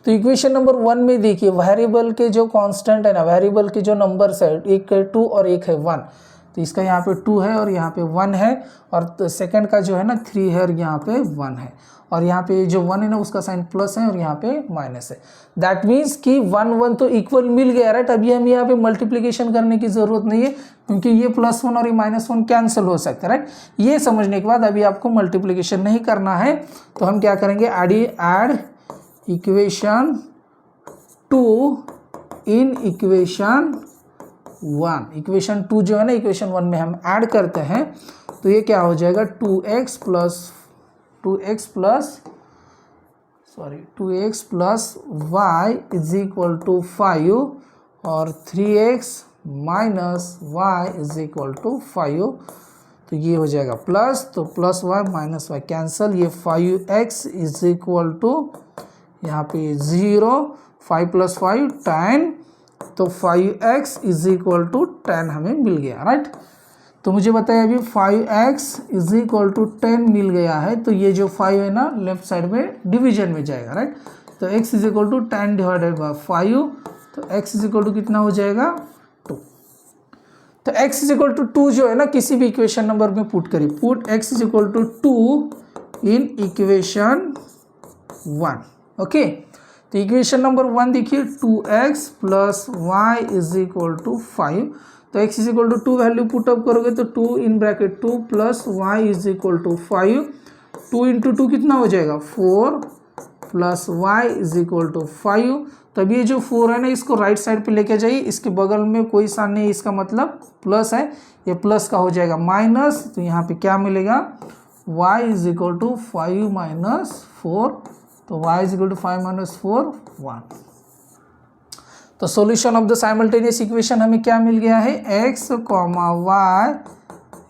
तो इक्वेशन नंबर 1 में देखिए वेरिएबल के जो कांस्टेंट है ना, वेरिएबल के जो नंबर्स है, एक है 2 और एक है 1। तो इसका यहाँ पे 2 है और यहाँ पे 1 है, और सेकंड का जो है ना 3 है और यहाँ पे 1 है, और यहाँ पे जो 1 है ना उसका साइन प्लस है और यहाँ पे माइनस है। दैट मीन्स कि 1 1 तो इक्वल मिल गया, राइट। अभी हम यहाँ पे मल्टीप्लिकेशन करने की जरूरत नहीं है क्योंकि ये +1 और ये -1 कैंसिल हो सकता है, राइट। ये समझने के बाद अभी आपको मल्टीप्लिकेशन नहीं करना है, तो हम क्या करेंगे, add equation 2 in equation 1। Equation 2 जो है ना इक्वेशन 1 में हम ऐड करते हैं, तो ये क्या हो जाएगा, 2x plus y is equal to 5 और 3x minus y is equal to 5। तो ये हो जाएगा प्लस, तो plus y minus y cancel, ये 5x इज इक्वल टू यहाँ पे 0, 5 + 5 10, तो 5x इज इक्वल टू 10 हमें मिल गया, राइट। तो मुझे बताइए अभी 5x इज इक्वल टू 10 मिल गया है, तो ये जो 5 है ना लेफ्ट साइड में डिवीजन में जाएगा, राइट। तो x is equal to 10 divided by 5, तो x इज इक्वल टू कितना हो जाएगा, 2। तो x इज इक्वल टू 2 जो है ना किसी भी इक्वेशन नंबर में पुट करिए, put x is equal to 2 in equation 1, okay. तो इक्वेशन नंबर 1 देखिए, 2x plus y is equal to 5, तो x is equal to 2 value put up करोगे तो 2 in bracket 2 plus y is equal to 5, 2 into 2 कितना हो जाएगा, 4 plus y is equal to 5। तब ये जो 4 है ना इसको राइट साइड पे लेके जाइए, इसके बगल में कोई साइन नहीं, इसका मतलब प्लस है, ये प्लस का हो जाएगा माइनस, तो यहाँ पे क्या मिलेगा, y is equal to 5 minus 4, तो y is equal to 5 minus 4 1। तो solution of the simultaneous equation हमें क्या मिल गया है, x, y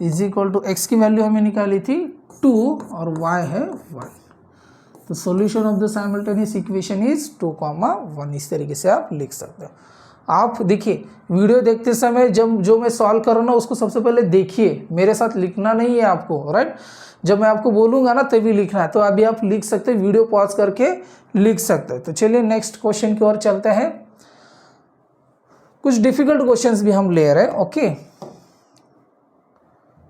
is equal to, x की वैल्यू हमें निकाली थी 2 और y है 1। तो solution of the simultaneous equation is 2, 1। इस तरीके से आप लिख सकते हो। आप देखिए वीडियो देखते समय जब जो मैं सॉल्व कर रहा हूँ ना उसको सबसे पहले देखिए, मेरे साथ लिखना नहीं है आपको, राइट। जब मैं आपको बोलूँगा ना तभी लिखना है, तो अभी आप लिख सकते हैं, वीडियो पॉज करके लिख सकते हैं। तो चलिए नेक्स्ट क्वेश्चन की ओर चलते हैं। कुछ डिफिकल्ट क्वेश्चंस भी हम ले रहे हैं, ओके।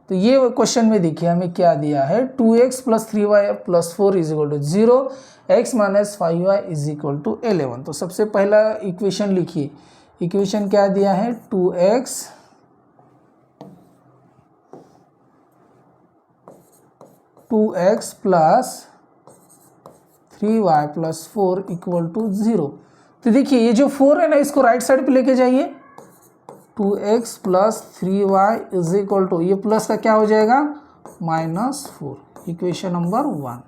तो ये क्वेश्चन में देखिए हमें क्या दिया है, 2x plus 3y plus 4 is equal to 0, x minus 5y is equal to 11। तो सबसे पहला इक्वेशन लिखिए, इक्वेशन क्या दिया है, 2x plus 3y plus 4 equal to 0। तो देखिए ये जो 4 है ना इसको राइट साइड पे लेके जाइए, 2x plus 3y is equal to, ये प्लस का क्या हो जाएगा, -4, इक्वेशन नंबर 1।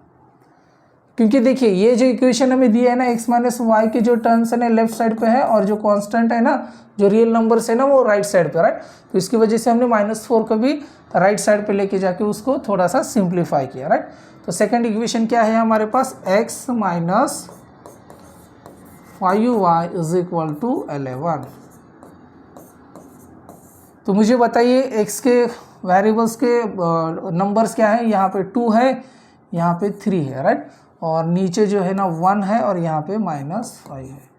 क्योंकि देखिए ये जो इक्वेशन हमें दिया है ना, x माइनस वाई के जो टर्म्स है ना लेफ्ट साइड पे है, और जो कांस्टेंट है ना जो रियल नंबर्स है ना वो राइट साइड पे, राइट। तो इसकी वजह से हमने -4 को भी राइट साइड पे लेके जाके उसको थोड़ा सा सिंप्लीफाई किया, राइट। तो सेकंड इक्वेशन क्या है हमारे पास, x minus 5y is equal to 11। तो मुझे बताइए x के वेरिएबल्स के नंबर्स क्या है, यहाँ पे 2 है, यहाँ पे 3 है, राइट। और नीचे जो है ना 1 है और यहाँ पे -5 है।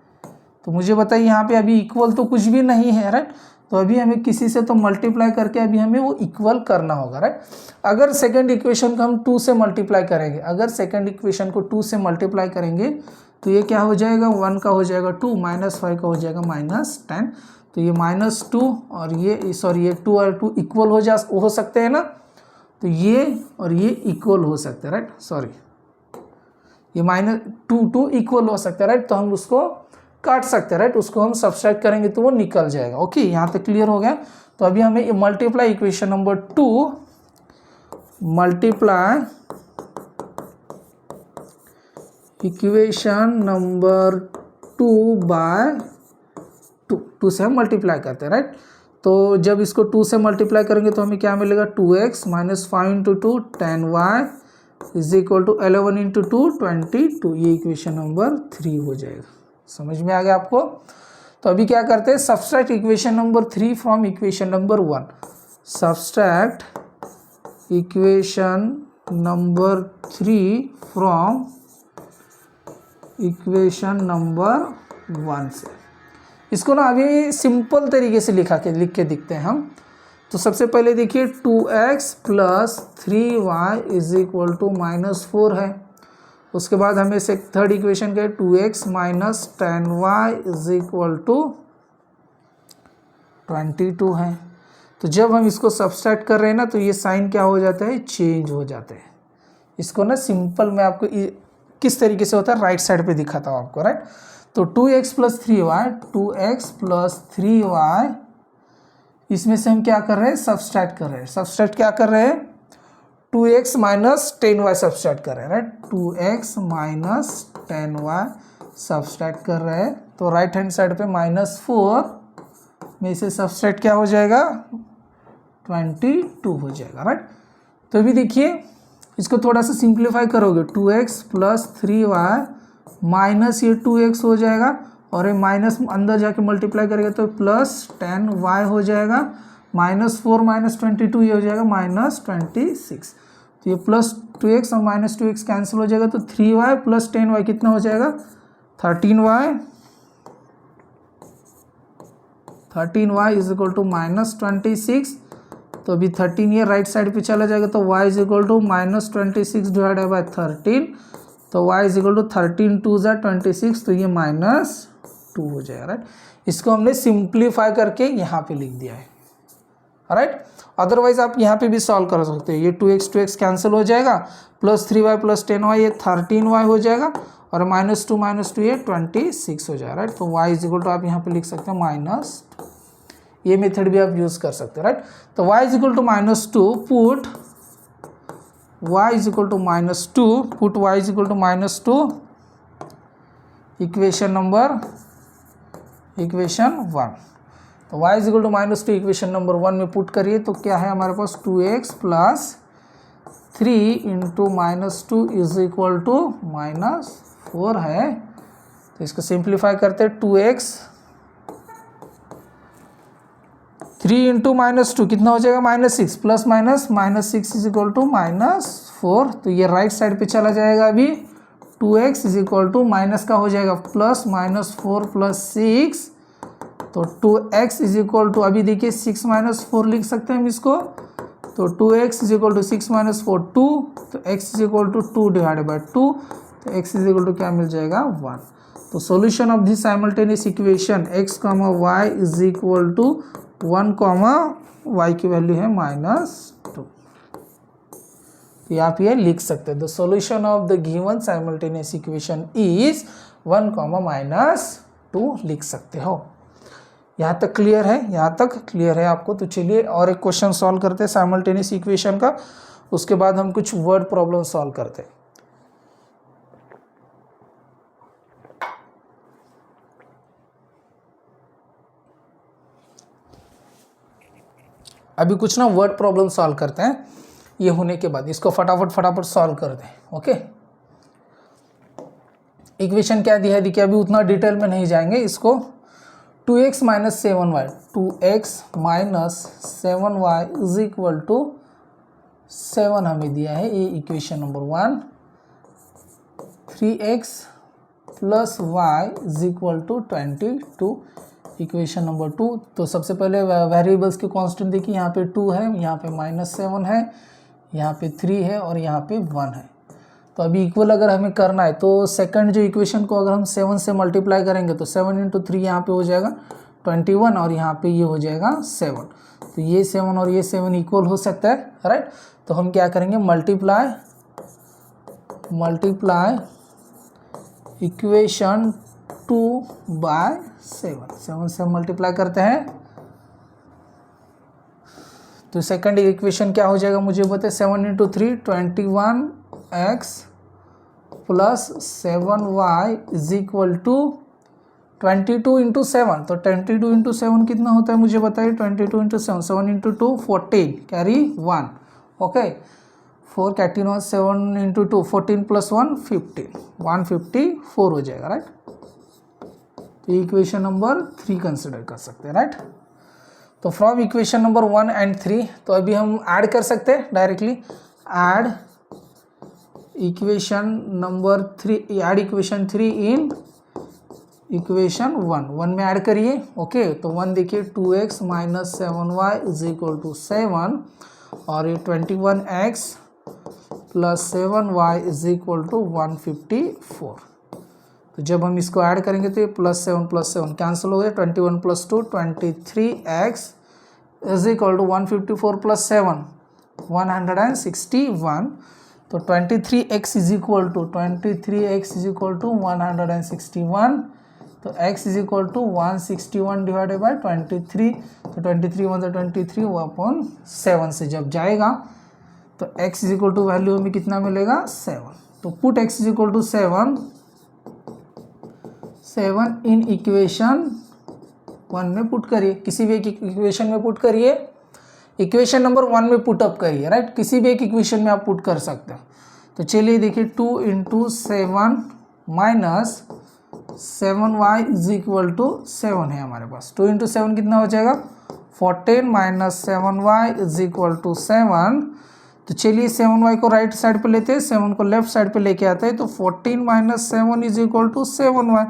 तो मुझे बताइए यहाँ पे अभी इक्वल तो कुछ भी नहीं है, राइट। तो अभी हमें किसी से तो मल्टीप्लाई करके अभी हमें वो इक्वल करना होगा, राइट। अगर सेकंड इक्वेशन को हम 2 से मल्टीप्लाई करेंगे, अगर सेकंड इक्वेशन को 2 से मल्टीप्लाई करेंगे तो ये क्या हो जाएगा, 1 का हो जाएगा 2, -5 का हो जाएगा -10। तो ये -2 और ये सॉरी ये 2 और 2 इक्वल हो सकते हैं ना, तो ये और ये इक्वल हो सकते हैं, राइट। सॉरी ये -2 इक्वल हो सकता है, राइट। तो हम उसको काट सकते हैं, राइट। उसको हम सब्सट्रैक्ट करेंगे तो वो निकल जाएगा, ओके। यहाँ तक क्लियर हो गया। तो अभी हमें multiply equation number 2 multiply equation number 2 by 2 से हम मल्टीप्लाई करते हैं, राइट। तो जब इसको 2 से मल्टीप्लाई करेंगे तो हमें क्या मिलेगा, 2x minus 5 into 2 10y is equal to 11 into 2 22। ये इक्वेशन नंबर 3 हो जाएगा। समझ में आ गया आपको। तो अभी क्या करते हैं, subtract equation number 3 from equation number 1। Subtract equation number 3 from equation number 1 से। इसको ना अभी सिंपल तरीके से लिख के दिखते हैं हम। तो सबसे पहले देखिए 2x plus 3y is equal to -4 है। उसके बाद हमें से थर्ड इक्वेशन के 2x minus 10y is equal to 22 है। तो जब हम इसको सब्सट्रैक्ट कर रहे हैं ना तो ये साइन क्या हो जाता है, चेंज हो जाते हैं। इसको ना सिंपल मैं आपको किस तरीके से होता है राइट साइड पे दिखाता हूँ आपको, राइट। तो 2x plus 3y, 2x plus 3y, इसमें से हम क्या कर रहे हैं, सब्सट्रैक्ट कर रहे हैं। सब्सट्रैक्ट क्या कर रहे हैं, 2x माइनस 10y सब्सट्रैक्ट कर रहे हैं, right. 2x minus 10y subtract कर रहे हैं। तो राइट हैंड साइड पे -4 में इसे सब्सट्रैक्ट क्या हो जाएगा, 22 हो जाएगा, राइट। तो अभी देखिए इसको थोड़ा सा सिंप्लीफाई करोगे, 2x प्लस 3y माइनस ये 2x हो जाएगा और ये माइनस अंदर जाके मल्टीप्लाई करेगा तो प्लस 10y हो जाएगा, -4 माइनस 22 ये हो जाएगा -26। तो ये प्लस 2x और माइनस 2x कैंसिल हो जाएगा, तो 3y प्लस 10y कितना हो जाएगा, 13y इज इक्वल टू -26। तो अभी 13 ये राइट साइड पे चला जाएगा, तो y is equal to -26 divided by 13, तो y इज इक्वल टू 13 2 ज़ा 26, तो ये -2 हो जाएगा, राइट। इसको हमने सिंप्लीफाई करके यहाँ पे लिख दिया है, राइट। अदरवाइज आप यहाँ पे भी सॉल्व कर सकते हैं। ये 2x कैंसिल हो जाएगा, प्लस 3y प्लस 10y ये 13y हो जाएगा और -2 ये 26 हो जाएगा, राइट। तो y इज इक्वल टू आप यहाँ पे लिख सकते हैं -2। ये मेथड भी आप यूज कर सकते हैं, राइट। तो y is equal to -2, put y is equal to -2, put y is equal to -2, equation 1। तो y is equal to -2 equation number 1 में पुट करिए तो क्या है हमारे पास, 2x plus 3 into -2 is equal to -4 है। तो इसको सिंप्लीफाई करते हैं, 2x 3 इंटू -2 कितना हो जाएगा, -6 प्लस -6 इज इक्वल टू -4। तो ये राइट साइड पे चला जाएगा। अभी 2x is equal to minus का हो जाएगा प्लस -4 प्लस 6, तो 2x इज इक्वल टू, अभी देखिए 6 - 4 लिख सकते हैं हम इसको, तो 2x इज इक्वल टू 6 - 4 2, तो x is equal to 2 divided by 2, तो x इज इक्वल टू क्या मिल जाएगा, 1। तो solution of this simultaneous equation x, y is equal to 1, y की वैल्यू है -2। तो आप ये लिख सकते हैं, the solution of the given simultaneous equation is 1, -2 लिख सकते हो। यहाँ तक क्लियर है, यहाँ तक क्लियर है आपको। तो चलिए और एक क्वेश्चन सॉल्व करते हैं साइमल्टेनियस इक्वेशन का, उसके बाद हम कुछ वर्ड प्रॉब्लम सॉल्व करते हैं। अभी कुछ ना वर्ड प्रॉब्लम सॉल्व करते हैं, ये होने के बाद इसको फटाफट सॉल्व करते हैं, ओके। इक्वेशन क्या दिया है देखिए, अभी उतना डिटेल में नहीं जाएंगे। इसको 2x minus 7y, 2x minus 7y is equal to 7 हमें दिया है, ये equation number 1। 3x plus y is equal to 22, equation number 2। तो सबसे पहले वेरिएबल्स के कांस्टेंट देखिए, यहाँ पे 2 है, यहाँ पे -7 है, यहाँ पे 3 है और यहाँ पे 1 है। तो अभी इक्वल अगर हमें करना है तो सेकंड जो इक्वेशन को अगर हम 7 से मल्टीप्लाई करेंगे तो 7 × 3 यहाँ पे हो जाएगा 21 और यहाँ पे ये हो जाएगा 7। तो ये 7 और ये 7 इक्वल हो सकता है, राइट। तो हम क्या करेंगे, मल्टीप्लाई इक्वेशन 2 बाय 7 से मल्टीप्लाई करते हैं तो सेकंड इक्वेशन क्या हो जाएगा मुझे बताए, 7 × 3 21x plus 7y is equal to 22 × 7। तो 22 × 7 कितना होता है मुझे बताइए, 22 × 7, 7 × 2 14, कैरी 1, ओके। 4 कैटी 7 × 2 14 प्लस 1 15, 154 हो जाएगा, राइट। तो इक्वेशन नंबर 3 कंसिडर कर सकते हैं, राइट। तो फ्रॉम इक्वेशन नंबर 1 एंड 3, तो अभी हम ऐड कर सकते हैं directly, add equation number 3, add equation 3 in equation 1 में ऐड करिए। ओके, तो 1 देखिए 2x minus 7y is equal to 7 और ये 21x plus 7y is equal to 154। तो जब हम इसको ऐड करेंगे तो ये प्लस 7 कैंसिल हो गया, 21 plus 2 23x is equal to 154 plus 7 161। तो 23x इज इक्वल टू 161। तो x is equal to 161 divided by 23। तो 23 मतलब 23 वो अपॉन 7 से जब जाएगा तो x is equal to value में कितना मिलेगा 7। तो put x is equal to 7 in equation 1 में पुट करिए, किसी भी एक इक्वेशन में पुट करिए, इक्वेशन नंबर 1 में पुट अप करिए, राइट। किसी भी एक इक्वेशन में आप पुट कर सकते हो। तो चलिए देखिए 2 into 7 minus 7y is equal to 7 है हमारे पास। 2 इंटू 7 कितना हो जाएगा 14 minus 7y is equal to 7। तो चलिए 7y को राइट साइड पे लेते हैं, 7 को लेफ्ट साइड पे लेके आते हैं। तो 14 minus 7 is equal to 7y।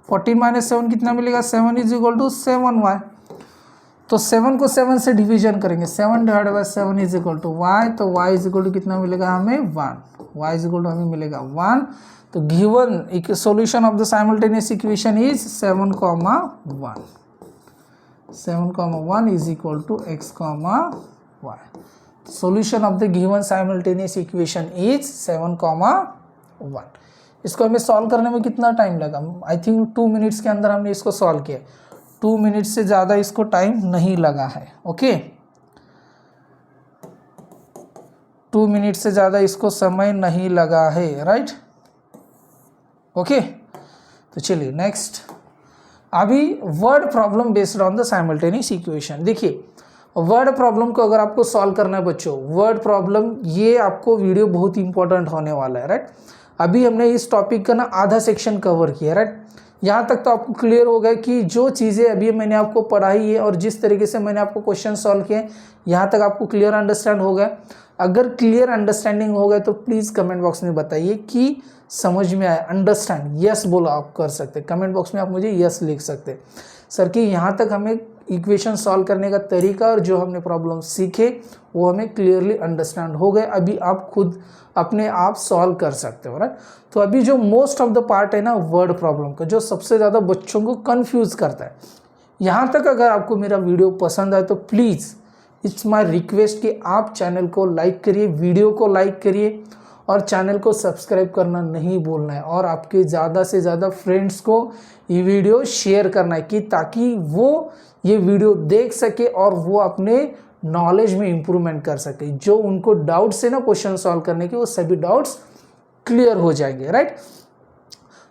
14 minus 7 कितना मिलेगा 7 इज इक्वल टू 7y। तो 7 को 7 से डिवीजन करेंगे, 7 divided by 7 is equal to y। तो y इज इक्वल टू कितना मिलेगा हमें 1। y इज इक्वल टू हमें मिलेगा 1। तो given solution of the simultaneous equation is 7, 1। 7, 1 is equal to x, y। Solution of the given simultaneous equation is 7, 1। इसको हमें सॉल्व करने में कितना टाइम लगा, आई थिंक 2 मिनट्स के अंदर हमने इसको सॉल्व किया। 2 मिनट से ज़्यादा इसको टाइम नहीं लगा है। ओके, 2 मिनट से ज़्यादा इसको समय नहीं लगा है, राइट। ओके, तो चलिए नेक्स्ट। अभी word problem based on the simultaneous equation. देखिए वर्ड प्रॉब्लम को अगर आपको सॉल्व करना है बच्चों, वर्ड प्रॉब्लम ये आपको वीडियो बहुत इंपॉर्टेंट होने वाला है, राइट। अभी हमने इस टॉपिक का ना आधा सेक्शन कवर किया, राइट। यहाँ तक तो आपको क्लियर हो गया कि जो चीज़ें अभी मैंने आपको पढ़ाई है और जिस तरीके से मैंने आपको क्वेश्चन सॉल्व किए, यहाँ तक आपको क्लियर अंडरस्टैंड हो गया। अगर क्लियर अंडरस्टैंडिंग हो गया तो प्लीज़ कमेंट बॉक्स में बताइए कि समझ में आया, अंडरस्टैंड, यस बोलो आप कर सकते। कमेंट बॉक्स में आप मुझे यस लिख सकते सर कि यहाँ तक हमें इक्वेशन सॉल्व करने का तरीका और जो हमने प्रॉब्लम सीखे वो हमें क्लियरली अंडरस्टैंड हो गए। अभी आप खुद अपने आप सॉल्व कर सकते हो, राइट। तो अभी जो मोस्ट ऑफ द पार्ट है ना वर्ड प्रॉब्लम का, जो सबसे ज़्यादा बच्चों को कंफ्यूज करता है, यहाँ तक अगर आपको मेरा वीडियो पसंद आए तो प्लीज़ इट्स माय रिक्वेस्ट कि आप चैनल को लाइक करिए, वीडियो को लाइक करिए और चैनल को सब्सक्राइब करना नहीं भूलना है और आपके ज़्यादा से ज़्यादा फ्रेंड्स को ये वीडियो शेयर करना है कि ताकि वो ये वीडियो देख सके और वो अपने नॉलेज में इम्प्रूवमेंट कर सके। जो उनको डाउट्स है ना क्वेश्चन सॉल्व करने के, वो सभी डाउट्स क्लियर हो जाएंगे, राइट।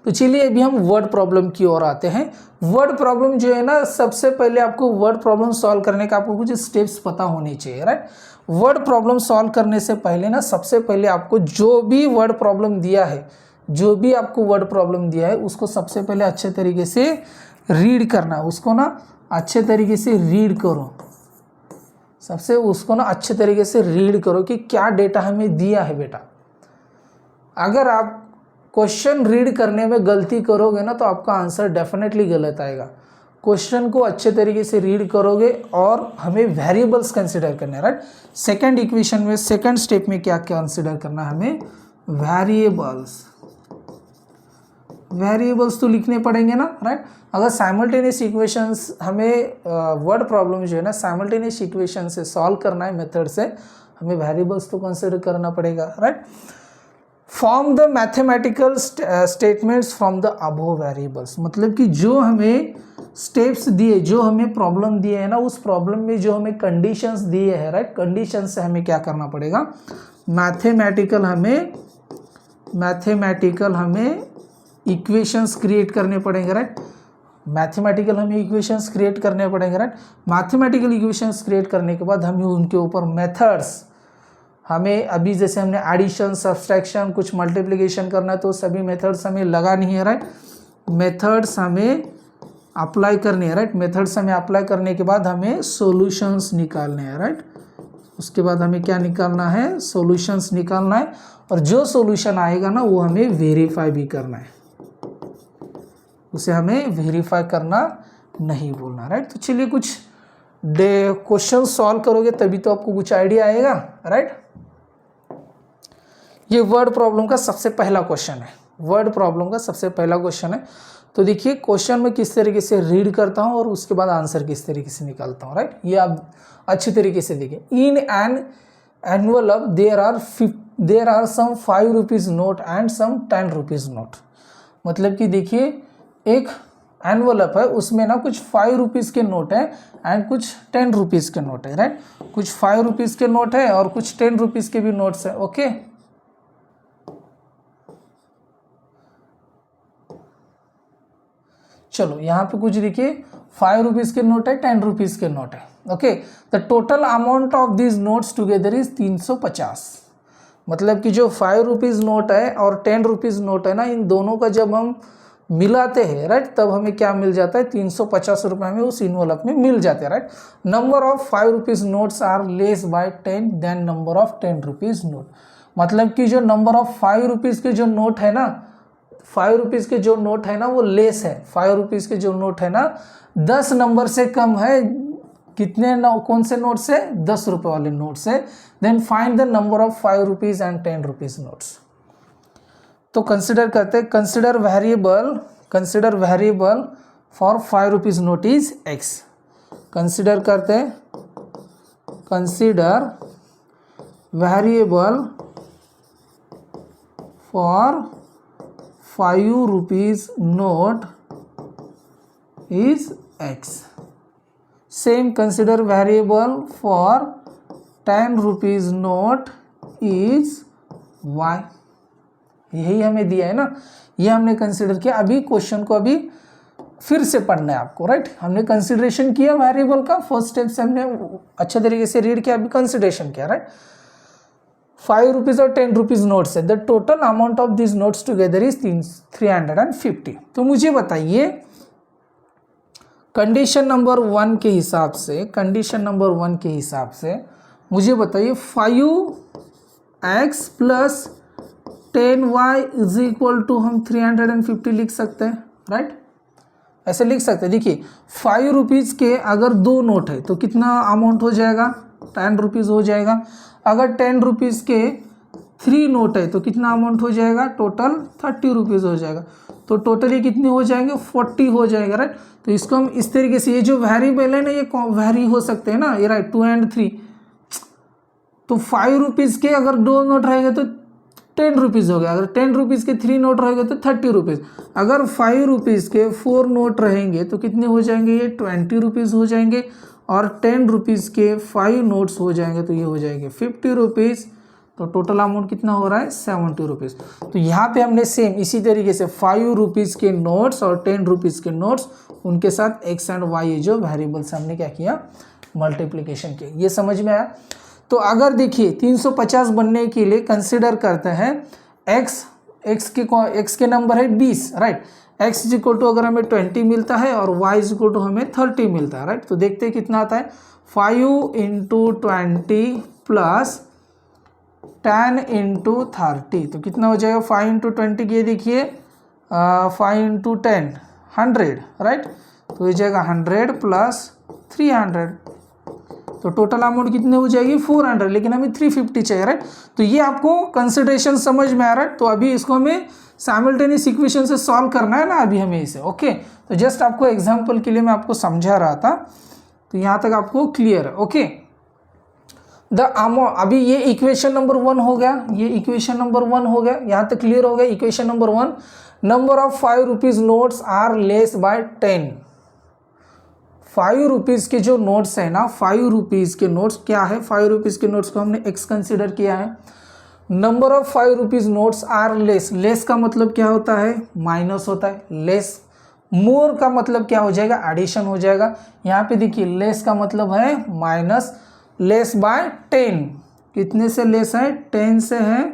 तो चलिए अभी हम वर्ड प्रॉब्लम की ओर आते हैं। वर्ड प्रॉब्लम जो है ना, सबसे पहले आपको वर्ड प्रॉब्लम सॉल्व करने का आपको कुछ स्टेप्स पता होने चाहिए, राइट। वर्ड प्रॉब्लम सॉल्व करने से पहले ना सबसे पहले आपको जो भी वर्ड प्रॉब्लम दिया है, जो भी आपको वर्ड प्रॉब्लम दिया है उसको सबसे पहले अच्छे तरीके से रीड करना है। उसको ना अच्छे तरीके से रीड करो, सबसे उसको ना अच्छे तरीके से रीड करो कि क्या डेटा हमें दिया है बेटा। अगर आप क्वेश्चन रीड करने में गलती करोगे ना तो आपका आंसर डेफिनेटली गलत आएगा। क्वेश्चन को अच्छे तरीके से रीड करोगे और हमें वेरिएबल्स कंसिडर करने, राइट। सेकंड इक्वेशन में सेकंड स्टेप में क्या कंसिडर करना है हमें, वेरिएबल्स तो लिखने पड़ेंगे ना, राइट। अगर साइमल्टेनियस इक्वेशंस हमें वर्ड प्रॉब्लम जो है ना साइमल्टेनियस इक्वेशन से सॉल्व करना है मेथड से, हमें वेरिएबल्स तो कंसिडर करना पड़ेगा, right. Form the mathematical statements from the above variables, मतलब कि जो हमें स्टेप्स दिए, जो हमें प्रॉब्लम दिए है ना, उस प्रॉब्लम में जो हमें कंडीशंस दिए हैं, राइट, कंडीशन से हमें क्या करना पड़ेगा, मैथमेटिकल हमें इक्वेशंस क्रिएट करने पड़ेंगे, राइट। मैथमेटिकल हमें इक्वेशंस क्रिएट करने पड़ेंगे, राइट। मैथमेटिकल इक्वेशंस क्रिएट करने के बाद हमें उनके ऊपर मेथड्स, हमें अभी जैसे हमने एडिशन, सब्सट्रैक्शन, कुछ मल्टीप्लिकेशन करना है तो सभी मेथड्स हमें लगानी है, राइट। मेथड्स हमें अप्लाई करनी है, राइट। मेथड्स हमें अप्लाई करने के बाद हमें सॉल्यूशंस निकालने हैं, राइट। उसके बाद हमें क्या निकालना है, सॉल्यूशंस निकालना है और जो सॉल्यूशन आएगा ना वो हमें वेरीफाई भी करना है, उसे हमें वेरीफाई करना नहीं बोलना, राइट। तो चलिए कुछ क्वेश्चन सॉल्व करोगे तभी तो आपको कुछ आइडिया आएगा, राइट। ये वर्ड प्रॉब्लम का सबसे पहला क्वेश्चन है, वर्ड प्रॉब्लम का सबसे पहला क्वेश्चन है। तो देखिए क्वेश्चन में किस तरीके से रीड करता हूँ और उसके बाद आंसर किस तरीके से निकालता हूँ, राइट। ये आप अच्छी तरीके से देखिए। In an envelope there are some 5 rupees note and some 10 rupees note. मतलब कि देखिए एक एनवलप है, उसमें ना कुछ 5 रुपीज़ के नोट है एंड कुछ 10 रुपीज़ के नोट है, राइट। कुछ 5 रुपीज़ के नोट है और कुछ 10 रुपीज़ के भी नोट्स है, ओके। चलो यहाँ पे कुछ देखिए 5 रुपीज़ के नोट है, 10 रुपीज़ के नोट है, okay. The total amount of this notes together is 350। मतलब कि जो 5 रुपीज़ नोट है और 10 रुपीज़ नोट है ना, इन दोनों का जब हम मिलाते हैं, राइट, तब हमें क्या मिल जाता है, 350 रुपये हमें उस इनवलप में मिल जाते हैं, right. Number of 5 rupees notes are less by 10 than number of 10 rupees note. मतलब कि जो नंबर ऑफ 5 रुपीज़ के जो नोट है ना, 5 रुपीज़ के जो नोट है ना वो लेस है। 5 रुपीज़ के जो नोट है ना 10 नंबर से कम है। कितने कौन से नोट से? 10 रुपये वाले नोट से। Then find the number of 5 rupees and 10 rupees notes. तो कंसिडर करते हैं, consider variable for 5 rupees note is x. Consider करते हैं, consider variable for 5 rupees note is x. Same consider variable for 10 rupees note is y. यही हमें दिया है ना, ये हमने कंसिडर किया। अभी क्वेश्चन को अभी फिर से पढ़ना है आपको, राइट। हमने कंसिडरेशन किया वेरिएबल का, फर्स्ट स्टेप से हमने अच्छे तरीके से रीड किया, अभी कंसिडरेशन किया, राइट। 5 रुपीज़ और 10 रुपीज़ नोट्स है। The total amount of this notes together is 350। तो मुझे बताइए कंडीशन नंबर 1 के हिसाब से, कंडीशन नंबर 1 के हिसाब से मुझे बताइए 5x plus 10y is equal to हम 350 लिख सकते हैं, राइट। ऐसे लिख सकते हैं। देखिए 5 रुपीज़ के अगर 2 नोट है तो कितना अमाउंट हो जाएगा, 10 रुपीज़ हो जाएगा। अगर 10 रुपीज़ के 3 नोट है तो कितना अमाउंट हो जाएगा, टोटल 30 रुपीज़ हो जाएगा। तो टोटली कितने हो जाएंगे, 40 हो जाएगा, राइट। तो इसको हम इस तरीके से, ये जो वेरिएबल है ना ये वेरी हो सकते हैं ना, ये राइट 2 और 3। तो 5 रुपीज़ के अगर 2 नोट रहेंगे तो 10 रुपीज़ हो गया। अगर 10 रुपीज़ के 3 नोट रहेंगे तो 30 रुपीज़। अगर 5 रुपीज़ के 4 नोट रहेंगे तो कितने हो जाएंगे, ये 20 रुपीज़ हो जाएंगे। और 10 रुपीज़ के 5 नोट्स हो जाएंगे तो ये हो जाएंगे 50 रुपीज़। तो टोटल अमाउंट कितना हो रहा है, 70 रुपीज़। तो यहाँ पे हमने सेम इसी तरीके से 5 रुपीज़ के नोट्स और 10 रुपीज़ के नोट्स, उनके साथ एक्स एंड वाई जो वेरिएबल्स हमने क्या किया, मल्टीप्लिकेशन किया। ये समझ में आया। तो अगर देखिए 350 बनने के लिए कंसिडर करते हैं एक्स के नंबर है 20, right. X is equal to अगर हमें 20 मिलता है और वाई इज इक्वल टू हमें 30 मिलता है, राइट। तो देखते हैं कितना आता है, 5 इंटू 20 प्लस 10 इंटू 30। तो कितना हो जाएगा, 5 इंटू 20 की देखिए 5 इंटू 10 100, राइट। तो ये जाएगा 100 प्लस 300। तो टोटल अमाउंट कितने हो जाएगी, 400। लेकिन हमें 350 चाहिए, राइट। तो ये आपको कंसिडरेशन समझ में आ रहा है। तो अभी इसको हमें साइमल्टेनियस इक्वेशन से सॉल्व करना है ना अभी हमें इसे, ओके। तो जस्ट आपको एग्जांपल के लिए मैं आपको समझा रहा था, तो यहाँ तक आपको क्लियर है, ओके। द अमाउंट, अभी ये इक्वेशन नंबर 1 हो गया, ये इक्वेशन नंबर 1 हो गया, यहाँ तक क्लियर हो गया। Equation number 1, number of 5 rupees notes are less by 10। 5 rupees के जो नोट्स है ना, 5 रुपीज़ के नोट्स क्या है, 5 रुपीज़ के नोट्स को हमने एक्स कंसिडर किया है। Number of 5 rupees notes are less, less का मतलब क्या होता है, माइनस होता है। लेस, मोर का मतलब क्या हो जाएगा, एडिशन हो जाएगा। यहाँ पे देखिए लेस का मतलब है माइनस, लेस बाय 10, कितने से लेस है, 10 से है।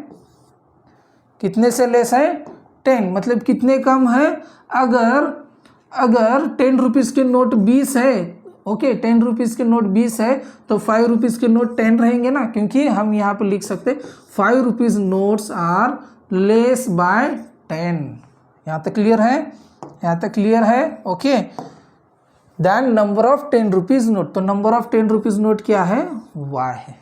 कितने से लेस है, 10, मतलब कितने कम है। अगर 10 रुपीज़ के नोट 20 है, ओके, 10 रुपीज़ के नोट 20 है तो 5 रुपीज़ के नोट 10 रहेंगे ना, क्योंकि हम यहाँ पे लिख सकते 5 rupees notes are less by 10। यहाँ तक क्लियर है, यहाँ तक क्लियर है? Okay. Then number of 10 rupees note, तो नंबर ऑफ 10 रुपीज नोट क्या है? y है।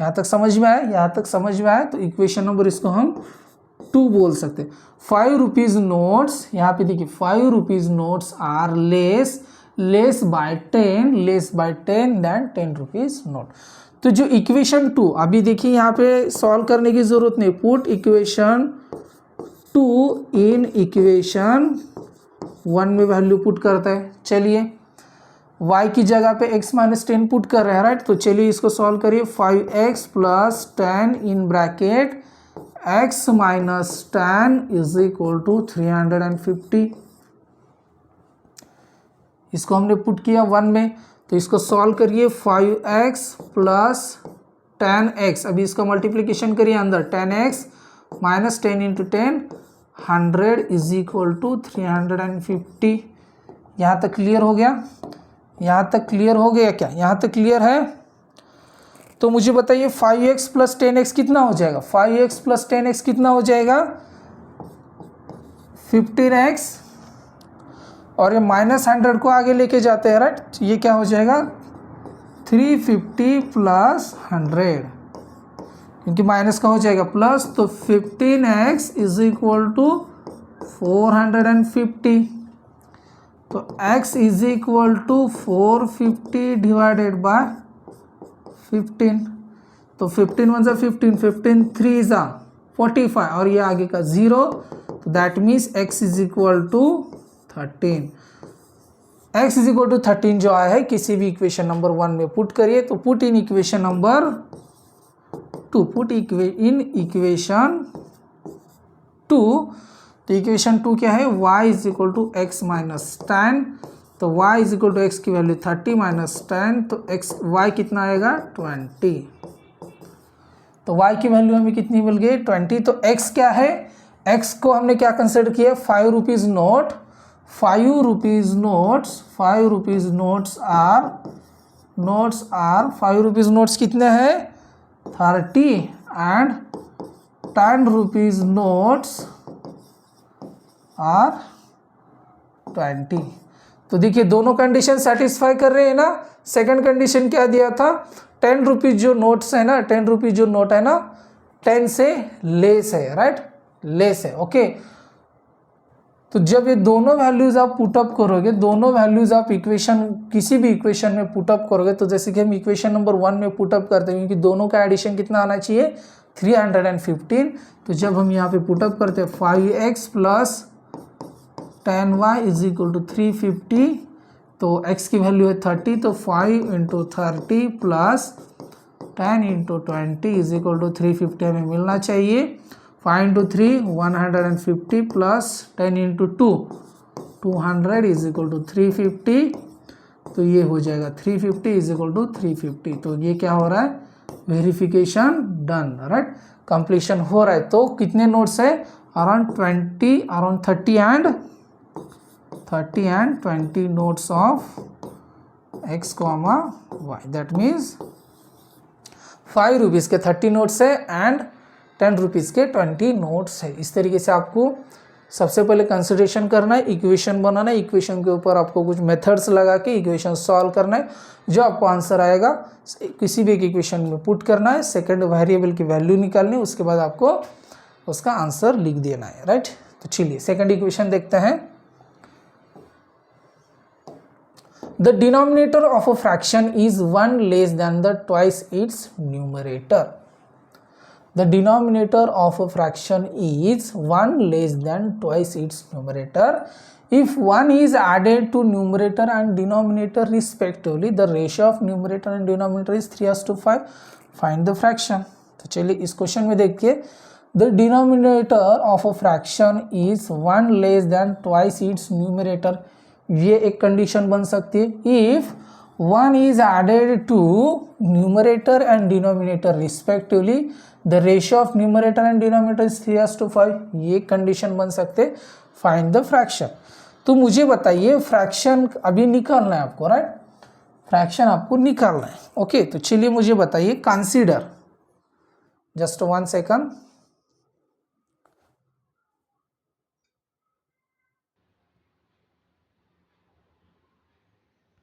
यहाँ तक समझ में आया? यहाँ तक समझ में आया? तो इक्वेशन नंबर इसको हम 2 बोल सकते हैं। 5 रुपीज नोट्स, यहाँ पे देखिए 5 rupees notes are less by 10 than 10 rupees note. तो जो इक्वेशन 2, अभी देखिए यहाँ पे सॉल्व करने की जरूरत नहीं, पुट इक्वेशन 2 इन इक्वेशन 1 में वैल्यू पुट करता है। चलिए y की जगह पे x माइनस 10 पुट कर रहे हैं, राइट? तो चलिए इसको सॉल्व करिए। 5x plus 10 in bracket x minus 10 is equal to 350। इसको हमने पुट किया 1 में, तो इसको सॉल्व करिए। 5x प्लस 10x, अभी इसका मल्टीप्लिकेशन करिए अंदर, 10x minus 10 into 10 100 is equal to 350। यहाँ तक क्लियर हो गया? यहाँ तक क्लियर हो गया क्या? यहाँ तक क्लियर है? तो मुझे बताइए 5x प्लस 10x कितना हो जाएगा? 5x प्लस 10x कितना हो जाएगा? 15x, और ये माइनस 100 को आगे लेके जाते हैं, राइट? तो ये क्या हो जाएगा? 350 प्लस 100, क्योंकि माइनस का हो जाएगा प्लस, तो 15x इज इक्वल टू 450। तो x is equal to 450 divided by 15। तो 15 वन ज़ा 15, 15 3 ज़ा 45, और ये आगे का 0, तो that means x is equal to 13। x is equal to 13 जो आया है किसी भी इक्वेशन नंबर 1 में पुट करिए। तो put in equation number 2, put in equation 2। तो इक्वेशन 2 क्या है? y is equal to x minus 10, तो y is equal to x की वैल्यू 30 माइनस 10, तो y कितना आएगा? 20। तो y की वैल्यू हमें कितनी मिल गई? 20। तो x क्या है? x को हमने क्या कंसिडर किया? 5 rupees note. 5 rupees notes are 5 rupees notes कितने हैं? 30, एंड 10 रुपीज नोट्स आर 20। तो देखिए दोनों कंडीशन सेटिस्फाई कर रहे हैं ना। सेकंड कंडीशन क्या दिया था? 10 रुपीज जो नोट्स है ना, 10 रुपीज जो नोट है ना, 10 से लेस है, राइट? लेस है, ओके। तो जब ये दोनों वैल्यूज आप पुटअप करोगे, दोनों वैल्यूज आप इक्वेशन किसी भी इक्वेशन में पुटअप करोगे, तो जैसे कि हम इक्वेशन नंबर 1 में पुटअप करते हैं, क्योंकि दोनों का एडिशन कितना आना चाहिए? 315। तो जब हम यहाँ पे पुटअप करते हैं 5x plus 10y is equal to 350, तो x की वैल्यू है 30, तो 5 into 30 plus 10 into 20 is equal to 350 हमें मिलना चाहिए। 5 into 3 150 plus 10 into 2 200 is equal to 350, तो ये हो जाएगा 350 इज इक्वल टू 350। तो ये क्या हो रहा है? Verification done, right? कंप्लीशन हो रहा है। तो कितने नोट्स है? Around 30 and 20 notes of x comma y, that means 5 rupees के 30 नोट्स है एंड 10 रुपीज़ के 20 नोट्स है। इस तरीके से आपको सबसे पहले कंसिडरेशन करना है, इक्वेशन बनाना है, इक्वेशन के ऊपर आपको कुछ मेथड्स लगा के इक्वेशन सॉल्व करना है। जो आपको आंसर आएगा किसी भी एक इक्वेशन में पुट करना है, सेकंड वेरिएबल की वैल्यू निकालनी है, उसके बाद आपको उसका आंसर लिख देना है, राइट? तो चलिए सेकंड इक्वेशन देखते हैं। The denominator of a fraction is 1 less than the twice its numerator. The denominator of a fraction is 1 less than twice its numerator. If 1 is added to numerator and denominator respectively, the ratio of numerator and denominator is 3:5. Find the fraction. तो चलिए इस क्वेश्चन में देखिए, the denominator of a fraction is 1 less than twice its numerator. ये एक कंडीशन बन सकती है। If 1 is added to numerator and denominator respectively, the ratio of numerator and denominator is 3:5. ये कंडीशन बन सकते। Find the fraction. तो मुझे बताइए फ्रैक्शन अभी निकालना है आपको, राइट? फ्रैक्शन आपको निकालना है, ओके। तो चलिए मुझे बताइए, कंसीडर, जस्ट 1 सेकंड।